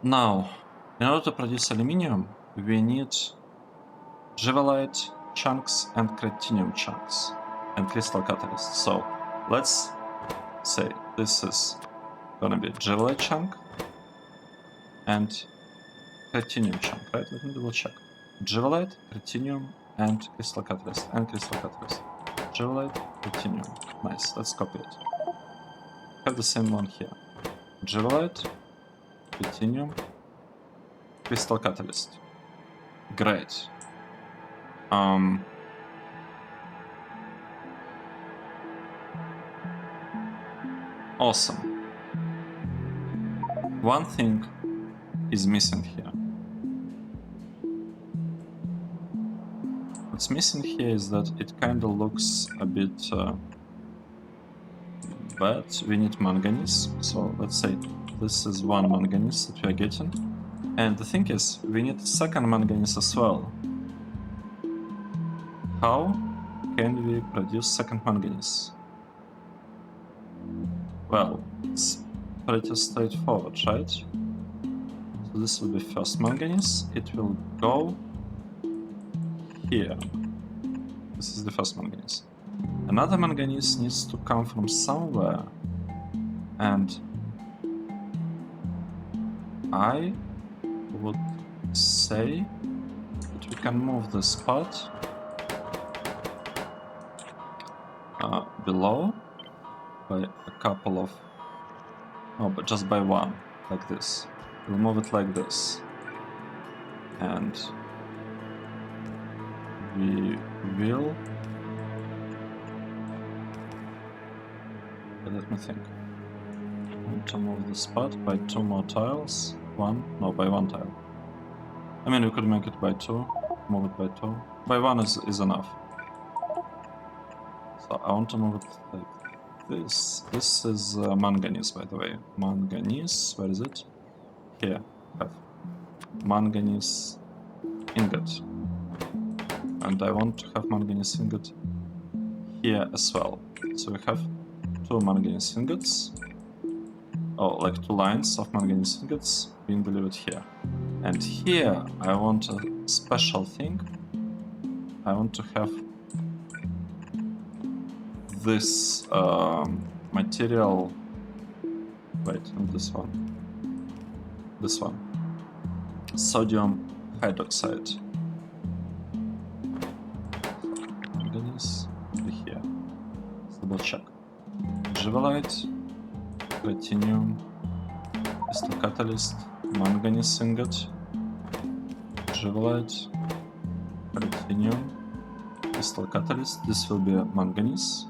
Now, in order to produce aluminium, we need Givelite chunks and cretinium chunks and crystal catalyst. So let's say this is gonna be Givelite chunk and cretinium chunk, right? Let me double check. Givelite, cretinium, and crystal catalyst, Givelite, cretinium. Nice, let's copy it. Have the same one here. Givelite, cretinium, crystal catalyst. Great. Awesome. One thing is missing here. What's missing here is that it kind of looks a bit bad. We need manganese. So let's say this is one manganese that we are getting. And the thing is, we need a second manganese as well. How can we produce second manganese? Well, it's pretty straightforward, right? So this will be first manganese. It will go here. This is the first manganese. Another manganese needs to come from somewhere. And I would say that we can move this part below by a couple of... no, but just by one, like this. We'll move it like this. And we will... let me think. I want to move this part by 2 more tiles. By 1 tile. I mean, we could make it by 2, move it by 2. By 1 is enough. So I want to move it like this. This is manganese, by the way. Manganese, where is it? Here, I have manganese ingot. And I want to have manganese ingot here as well. So we have 2 manganese ingots. Oh, like 2 lines of manganese ingots being delivered here. And here I want a special thing. I want to have this material. Wait, not this one. This one. Sodium hydroxide. Manganese here. Let's double check. Givelite, cretinium, crystal catalyst, manganese ingot, Givelite, cretinium, crystal catalyst. This will be a manganese.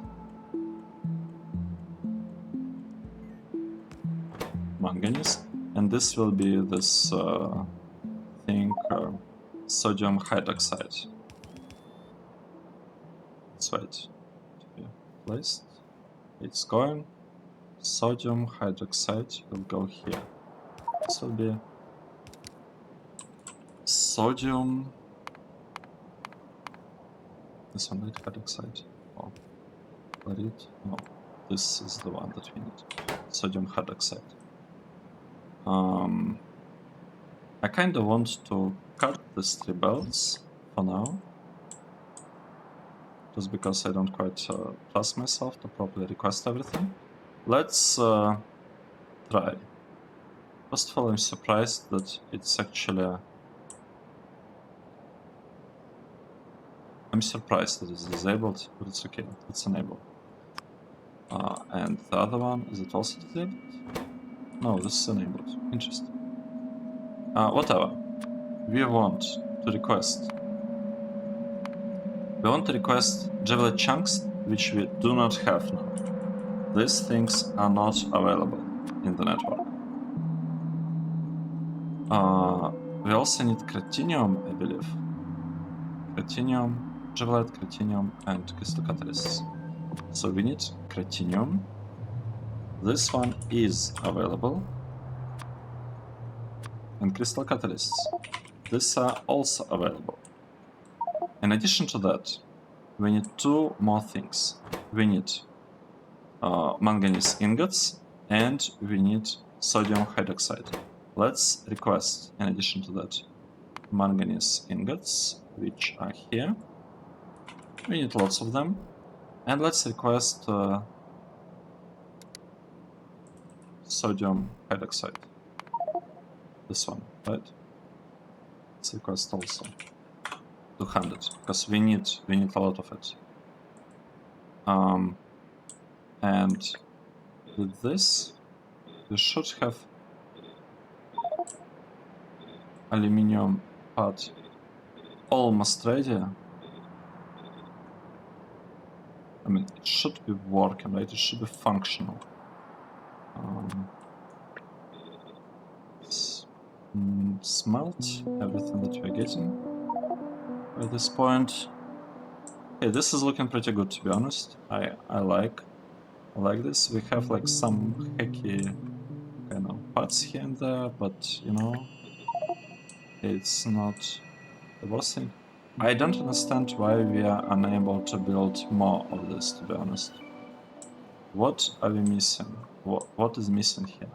And this will be this thing, sodium hydroxide. Let's wait to be placed. It's going. Sodium hydroxide will go here. This will be sodium. This one, right? Hydroxide. Oh, it? No, this is the one that we need. Sodium hydroxide. I kind of want to cut these 3 belts for now, just because I don't quite trust myself to properly request everything. Let's try. First of all, I'm surprised that it's actually... I'm surprised that it's disabled, but it's okay, it's enabled. And the other one, is it also disabled? No, this is enabled. Interesting. Whatever. We want to request Givelite chunks, which we do not have now. These things are not available in the network. We also need cretinium, I believe. Cretinium, Givelite, cretinium, and crystal catalysts. So we need cretinium. This one is available. And crystal catalysts. These are also available. In addition to that, we need two more things. We need manganese ingots and we need sodium hydroxide. Let's request, in addition to that, manganese ingots, which are here. We need lots of them. And let's request sodium hydroxide. This one, right? Let's request also 200 because we need a lot of it. And with this, we should have aluminium part almost ready. I mean, it should be working, right? It should be functional. Smelt everything that we're getting at this point. Okay, this is looking pretty good, to be honest. I like this. We have like some hacky kind of parts here and there, but you know, it's not the worst thing. I don't understand why we are unable to build more of this, to be honest. What are we missing? What is missing here?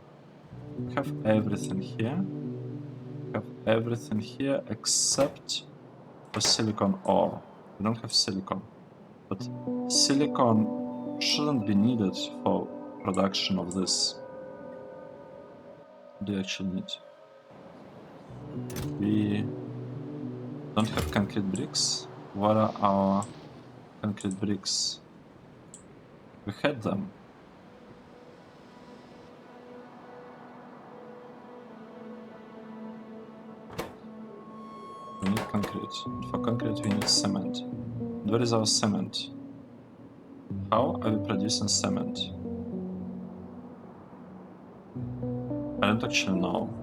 We have everything here. We have everything here except for silicon ore. We don't have silicon. But silicon shouldn't be needed for production of this. What do you actually need? We don't have concrete bricks. What are our concrete bricks? We had them. We need concrete. For concrete we need cement. And where is our cement? How are we producing cement? I don't actually know.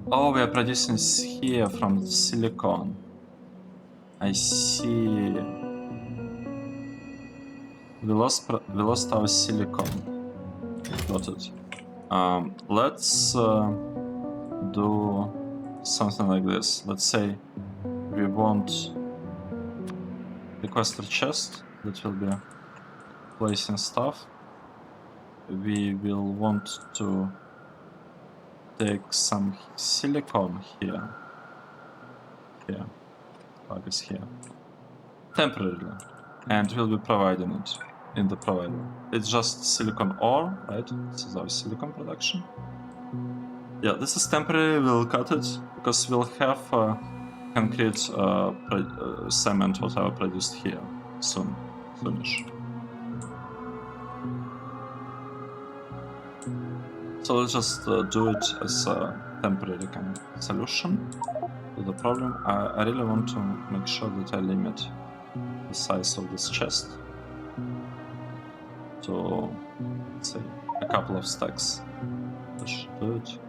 Oh, we are producing here from the silicon. I see. We lost our silicon. Got it. Let's do something like this. Let's say we want requester chest that will be placing stuff. We will want to take some silicon here. Here. Plug is here. Temporarily. And we'll be providing it in the provider. It's just silicon ore, right? This is our silicon production. Yeah, this is temporary. We'll cut it because we'll have concrete cement whatever produced here soonish. So let's just do it as a temporary kind of solution to the problem. I really want to make sure that I limit the size of this chest to, let's say, a couple of stacks. I should do it.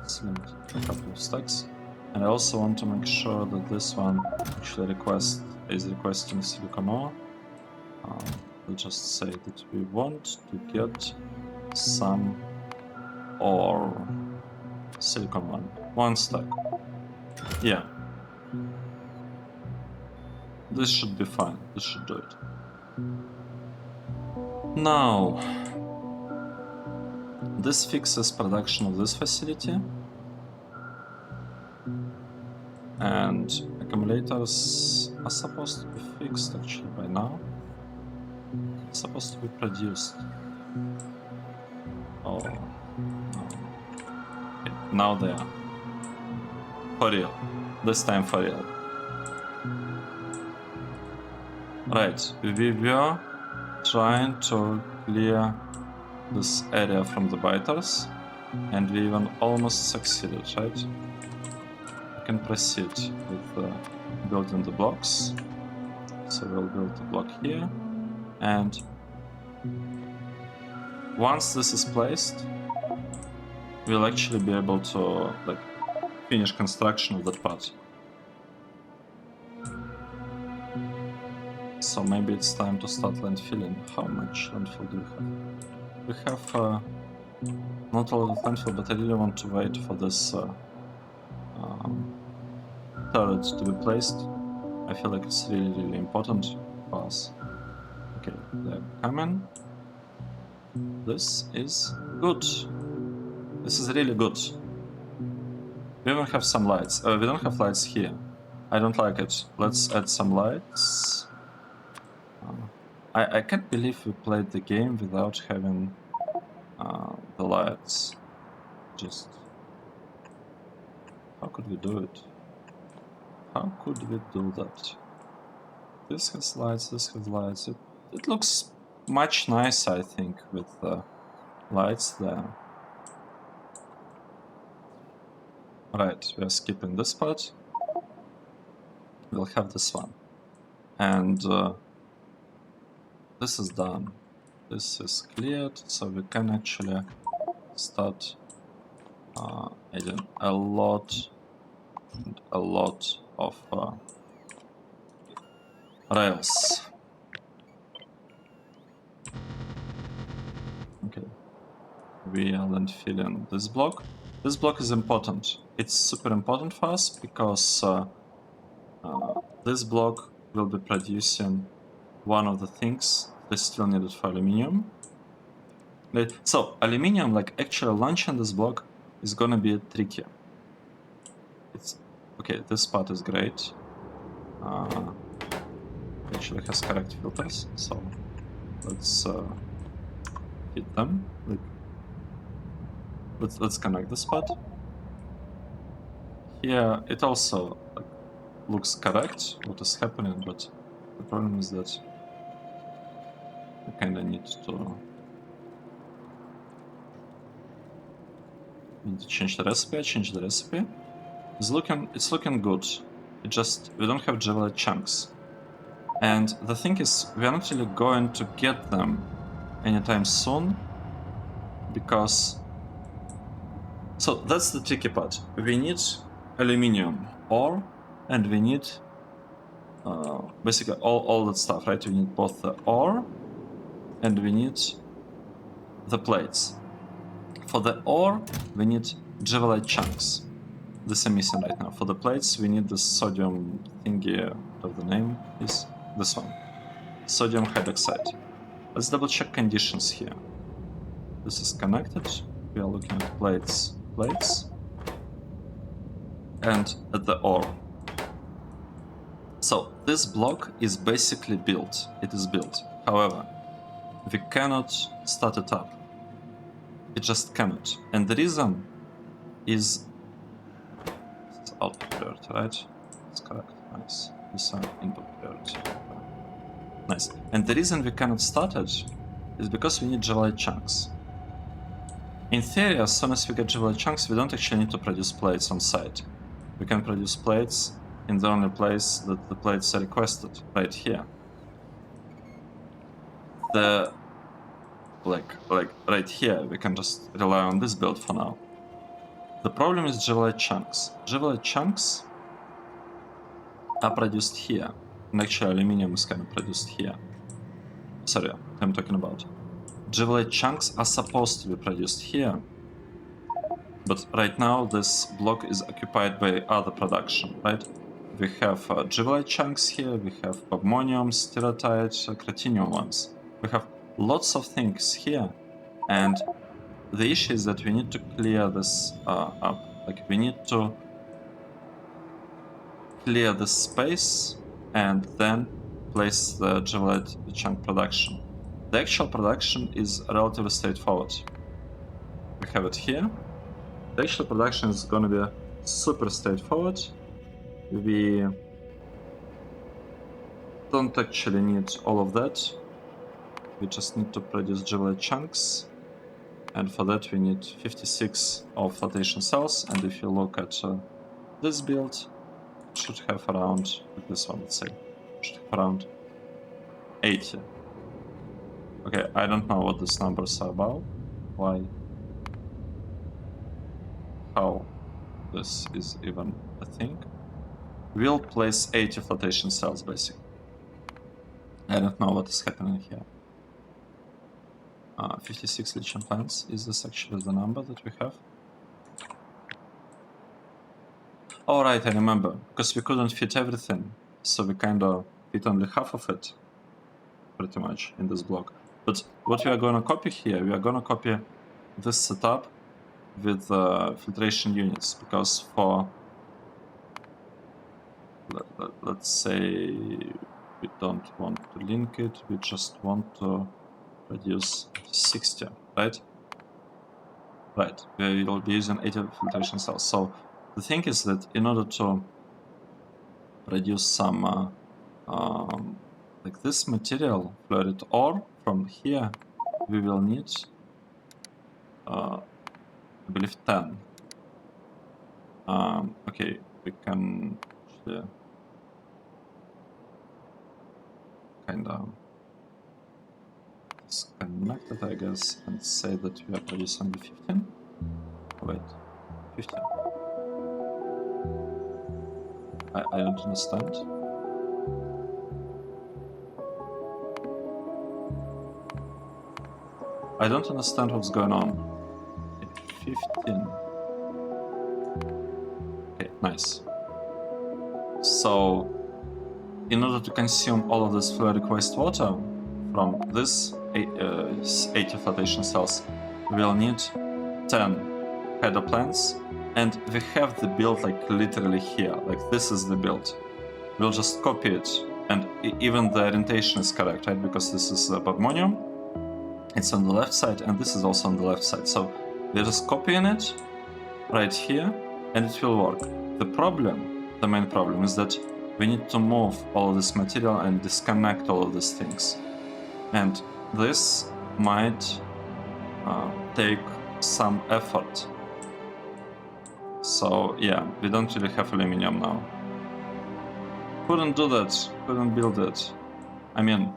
Let's limit a couple of stacks. And I also want to make sure that this one actually is requesting silicon ore. We'll just say that we want to get some ore. Silicon one stack. Yeah. This should be fine. This should do it. Now, this fixes production of this facility. And accumulators are supposed to be fixed actually by now. It's supposed to be produced. Oh, no. Okay, now they are. For real. This time for real. Right, we were trying to clear this area from the biters, and we even almost succeeded, right? We can proceed with building the blocks. So we'll build the block here, and once this is placed, we'll actually be able to like finish construction of that part. so maybe it's time to start landfilling. How much landfill do we have? We have not a lot of landfill, but I really want to wait for this turret to be placed. I feel like it's really, really important for us. Okay, they're coming. This is good. This is really good. We even have some lights. We don't have lights here. I don't like it. Let's add some lights. I can't believe we played the game without having the lights. Just... how could we do it? How could we do that? This has lights, this has lights. It looks much nicer, I think, with the lights there. Right, we are skipping this part. We'll have this one. And this is done. This is cleared, so we can actually start adding a lot of rails. Okay, we are landfilling this block. This block is important. It's super important for us because this block will be producing one of the things that's still needed for aluminium. So aluminium, like actually launching this block is gonna be tricky. It's okay. This part is great. Actually has correct filters, so let's hit them. Like, let's connect this part. Here it also like, looks correct what is happening, but the problem is that we kinda need to change the recipe. Change the recipe. It's looking good. It just we don't have Java chunks, and the thing is we are not really going to get them anytime soon because. So that's the tricky part. We need aluminium ore, and we need basically all that stuff, right? We need both the ore and we need the plates. For the ore, we need Java chunks. This is missing right now. For the plates, we need the sodium thingy, whatever the name is. This one. Sodium hydroxide. Let's double check conditions here. This is connected. We are looking at plates, and at the ore. So this block is basically built. It is built. However, we cannot start it up. It just cannot. And the reason is it's output priority, right? That's correct. Nice. This one input priority. Nice. And the reason we cannot start it is because we need Java chunks. In theory, as soon as we get Java chunks, we don't actually need to produce plates on site. We can produce plates in the only place that the plates are requested, right here. The like right here, we can just rely on this build for now. The problem is Java chunks. Java chunks are produced here, and actually aluminium is kind of produced here. Sorry, I'm talking about. Java chunks are supposed to be produced here, but right now this block is occupied by other production, right? We have Java chunks here, we have ammonium, steratite, cretinium ones. We have lots of things here, and the issue is that we need to clear this up. Like we need to clear this space and then place the Java chunk production. The actual production is relatively straightforward. We have it here. The actual production is going to be super straightforward. We don't actually need all of that. We just need to produce Java chunks, and for that we need 56 of flotation cells. And if you look at this build, it should have around, like this one, let's say, should have around 80. Okay, I don't know what these numbers are about. Why? How this is even a thing. We'll place 80 flotation cells basically. I don't know what is happening here. 56 lithium plants. Is this actually the number that we have? Oh, right, I remember. Because we couldn't fit everything. So we kind of fit only half of it, pretty much, in this block. But what we are going to copy here, we are going to copy this setup with filtration units. Because for, let's say, we don't want to link it, we just want to reduce 60, right? Right, we will be using 80 filtration cells. So the thing is that in order to produce some like this material, fluoride ore, from here we will need, I believe, 10. Okay, we can actually kind of disconnect it, I guess, and say that we are producing only 15. Wait, 15. I don't understand. I don't understand what's going on. Okay, 15. Okay, nice. So, in order to consume all of this fluoric wastewater from this 80 flotation cells, we'll need 10 header plants, and we have the build like literally here. Like this is the build. We'll just copy it, and even the orientation is correct, right? Because this is Bottleneck. It's on the left side, and this is also on the left side. So we're just copying it right here, and it will work. The problem, the main problem, is that we need to move all of this material and disconnect all of these things. And this might take some effort. So yeah, we don't really have aluminium now. Couldn't do that, couldn't build it. I mean,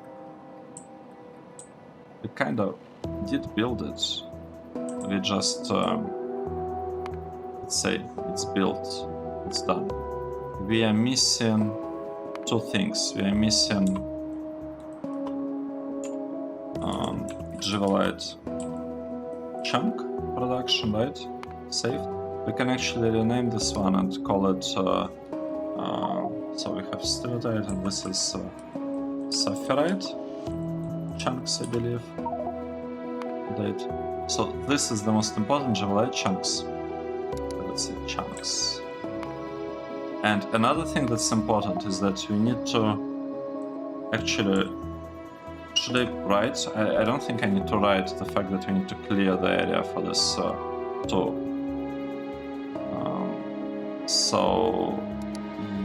we kind of did build it. We just, let's say, it's built, it's done. We are missing two things. We are missing Jivalite chunk production, right? Saved. We can actually rename this one and call it, so we have steatite, and this is sapphirite chunks, I believe. Right. So this is the most important Jivalite chunks. Let's say chunks. And another thing that's important is that we need to actually, should I write? I don't think I need to write the fact that we need to clear the area for this tool. So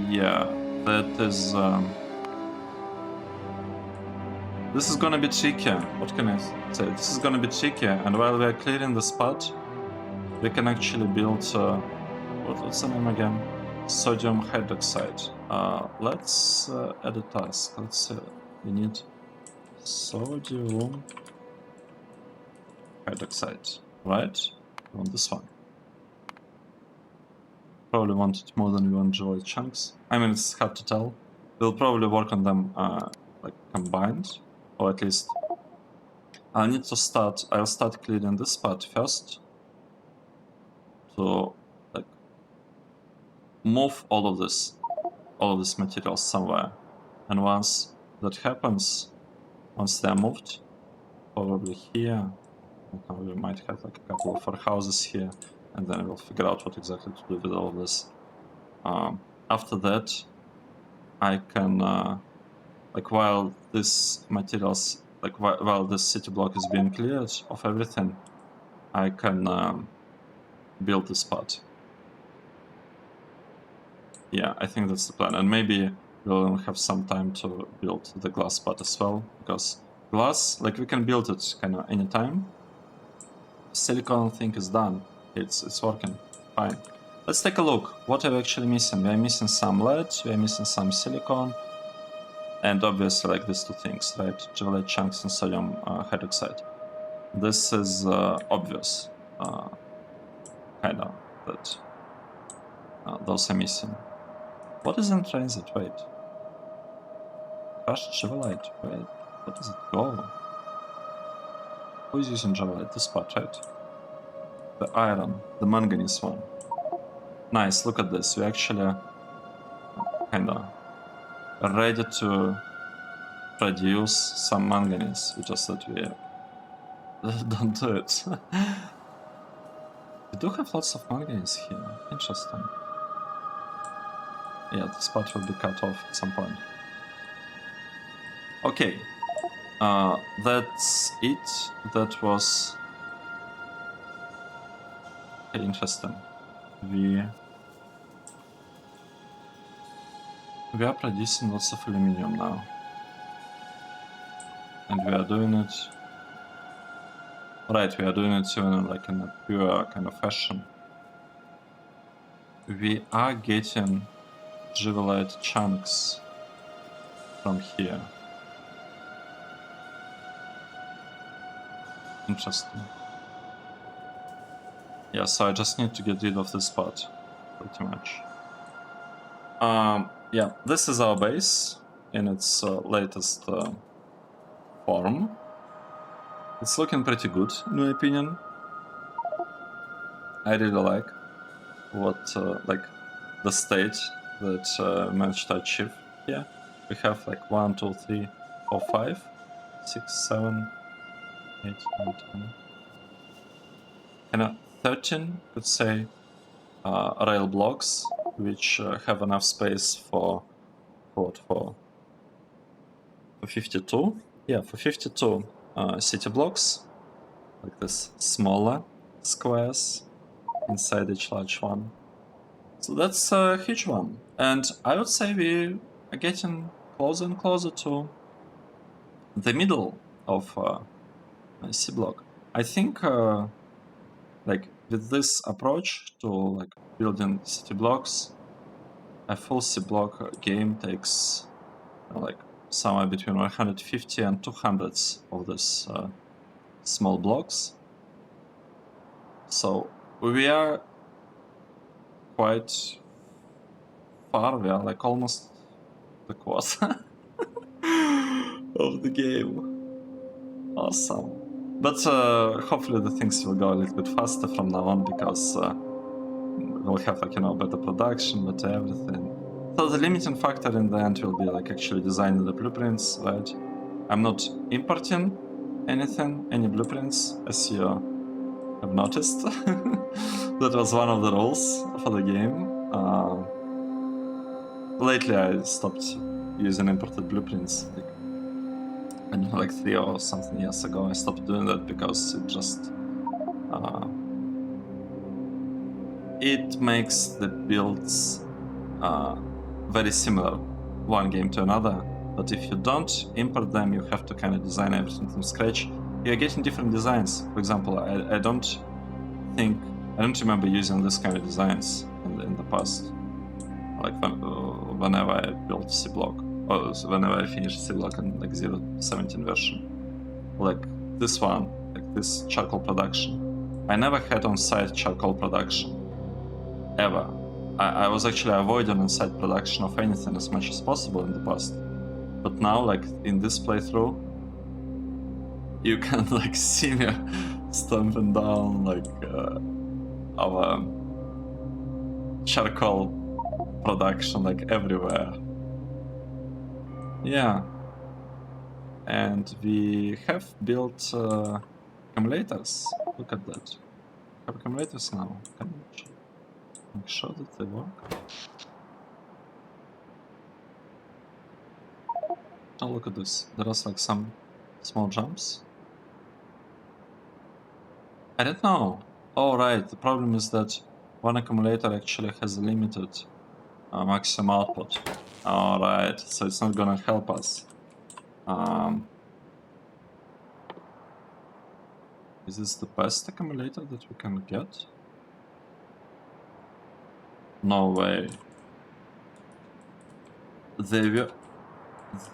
yeah, that is, this is gonna be tricky. What can I say? This is gonna be tricky, and while we are clearing the spot, we can actually build, what's the name again? Sodium hydroxide. Let's add a task. Let's say we need sodium hydroxide, right? We want this one. Probably want it more than we want Jivalite chunks. I mean, it's hard to tell. We'll probably work on them like combined, or at least I need to start. I'll start clearing this part first to like move all of this material somewhere, and once that happens, once they're moved, probably here, we might have like a couple of our houses here, and then we'll figure out what exactly to do with all of this. After that, I can, like while this materials, like while this city block is being cleared of everything, I can build this part. Yeah, I think that's the plan, and maybe we'll have some time to build the glass part as well, because glass, like we can build it kind of anytime. Silicon thing is done. It's working fine. Let's take a look. What are we actually missing? We are missing some lead, we are missing some silicon, and obviously like these two things, right? Jivalite chunks and sodium hydroxide. This is obvious, kind of, that those are missing. What is in transit? Wait. Crushed Javelite. Wait, where does it go? Who is using Javelite? This part, right? The iron, the manganese one. Nice, look at this. We actually kinda ready to produce some manganese. We just that we don't do it. We do have lots of manganese here. Interesting. Yeah, this part will be cut off at some point. Okay. That's it. That was interesting. We are producing lots of aluminium now. And we are doing it... Right, we are doing it even like in a pure kind of fashion. We are getting Javelite chunks from here. Interesting. Yeah, so I just need to get rid of this part, pretty much. Yeah, this is our base in its latest form. It's looking pretty good, in my opinion. I really like what, like, the state that managed to achieve here. We have like 1, 2, 3, 4, 5, 6, 7, 8, 9, 10. And 13, could say, rail blocks, which have enough space for 52. Yeah, for 52 city blocks, like this smaller squares inside each large one. So that's a huge one. And I would say we are getting closer and closer to the middle of Seablock. I think like with this approach to like building city blocks, a full Seablock game takes like somewhere between 150 and 200 of these small blocks. So we are quite far. We are like almost the quarter of the game. Awesome. But hopefully the things will go a little bit faster from now on, because we'll have like, you know, better production, better everything. So the limiting factor in the end will be like actually designing the blueprints, right? I'm not importing anything, any blueprints, as you have noticed. That was one of the rules for the game. Lately I stopped using imported blueprints. Like, I don't know, like 3 or something years ago, I stopped doing that because it just it makes the builds very similar, one game to another. But if you don't import them, you have to kind of design everything from scratch. You're getting different designs. For example, I don't remember using this kind of designs in the past. Like whenever I built Seablock, or whenever I finished Seablock in like 0.17 version, like this one, like this charcoal production. I never had on-site charcoal production, ever. I was actually avoiding on-site production of anything as much as possible in the past. But now, like in this playthrough, you can like see me stomping down like our charcoal production like everywhere. Yeah. And we have built accumulators. Look at that. We have accumulators now. Can you make sure that they work? Oh, look at this. There is like some small jumps. I don't know. Oh, right. The problem is that one accumulator actually has a limited maximum output. All right. So it's not gonna help us. Is this the best accumulator that we can get? No way.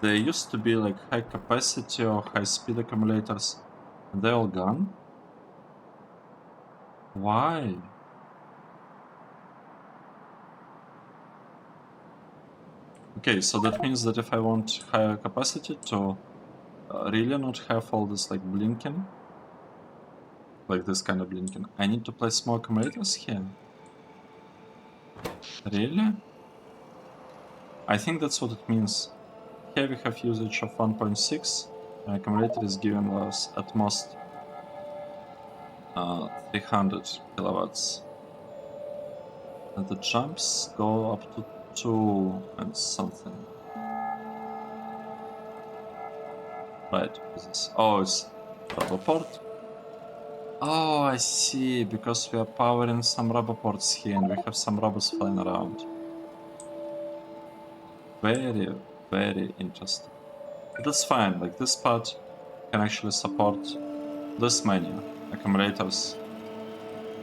They used to be like high capacity or high speed accumulators, and they're all gone? Why? Okay, so that means that if I want higher capacity to really not have all this like blinking, like this kind of blinking, I need to place more accumulators here? Really? I think that's what it means. Here we have usage of 1.6, and accumulator is giving us at most 300 kilowatts. And the jumps go up to 2 and something. Right, what is this? Oh, it's rubber port. Oh, I see, because we are powering some rubber ports here and we have some rubbers flying around. Very, very interesting. But that's fine, like this part can actually support this many accumulators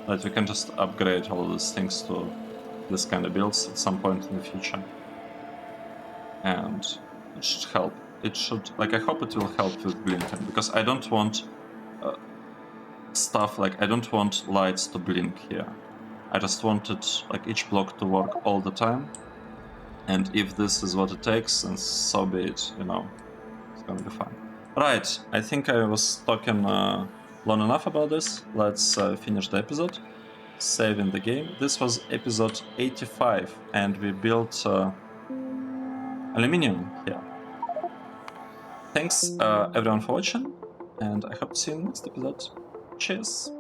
that we can just upgrade all of these things to this kind of builds at some point in the future. And it should help. It should, like, I hope it will help with blinking, because I don't want stuff like, I don't want lights to blink here. I just wanted like each block to work all the time. And if this is what it takes, then so be it, you know, it's gonna be fine. Right, I think I was talking long enough about this. Let's finish the episode. Saving the game. This was episode 85, and we built aluminium here. Thanks everyone for watching, and I hope to see you in the next episode. Cheers!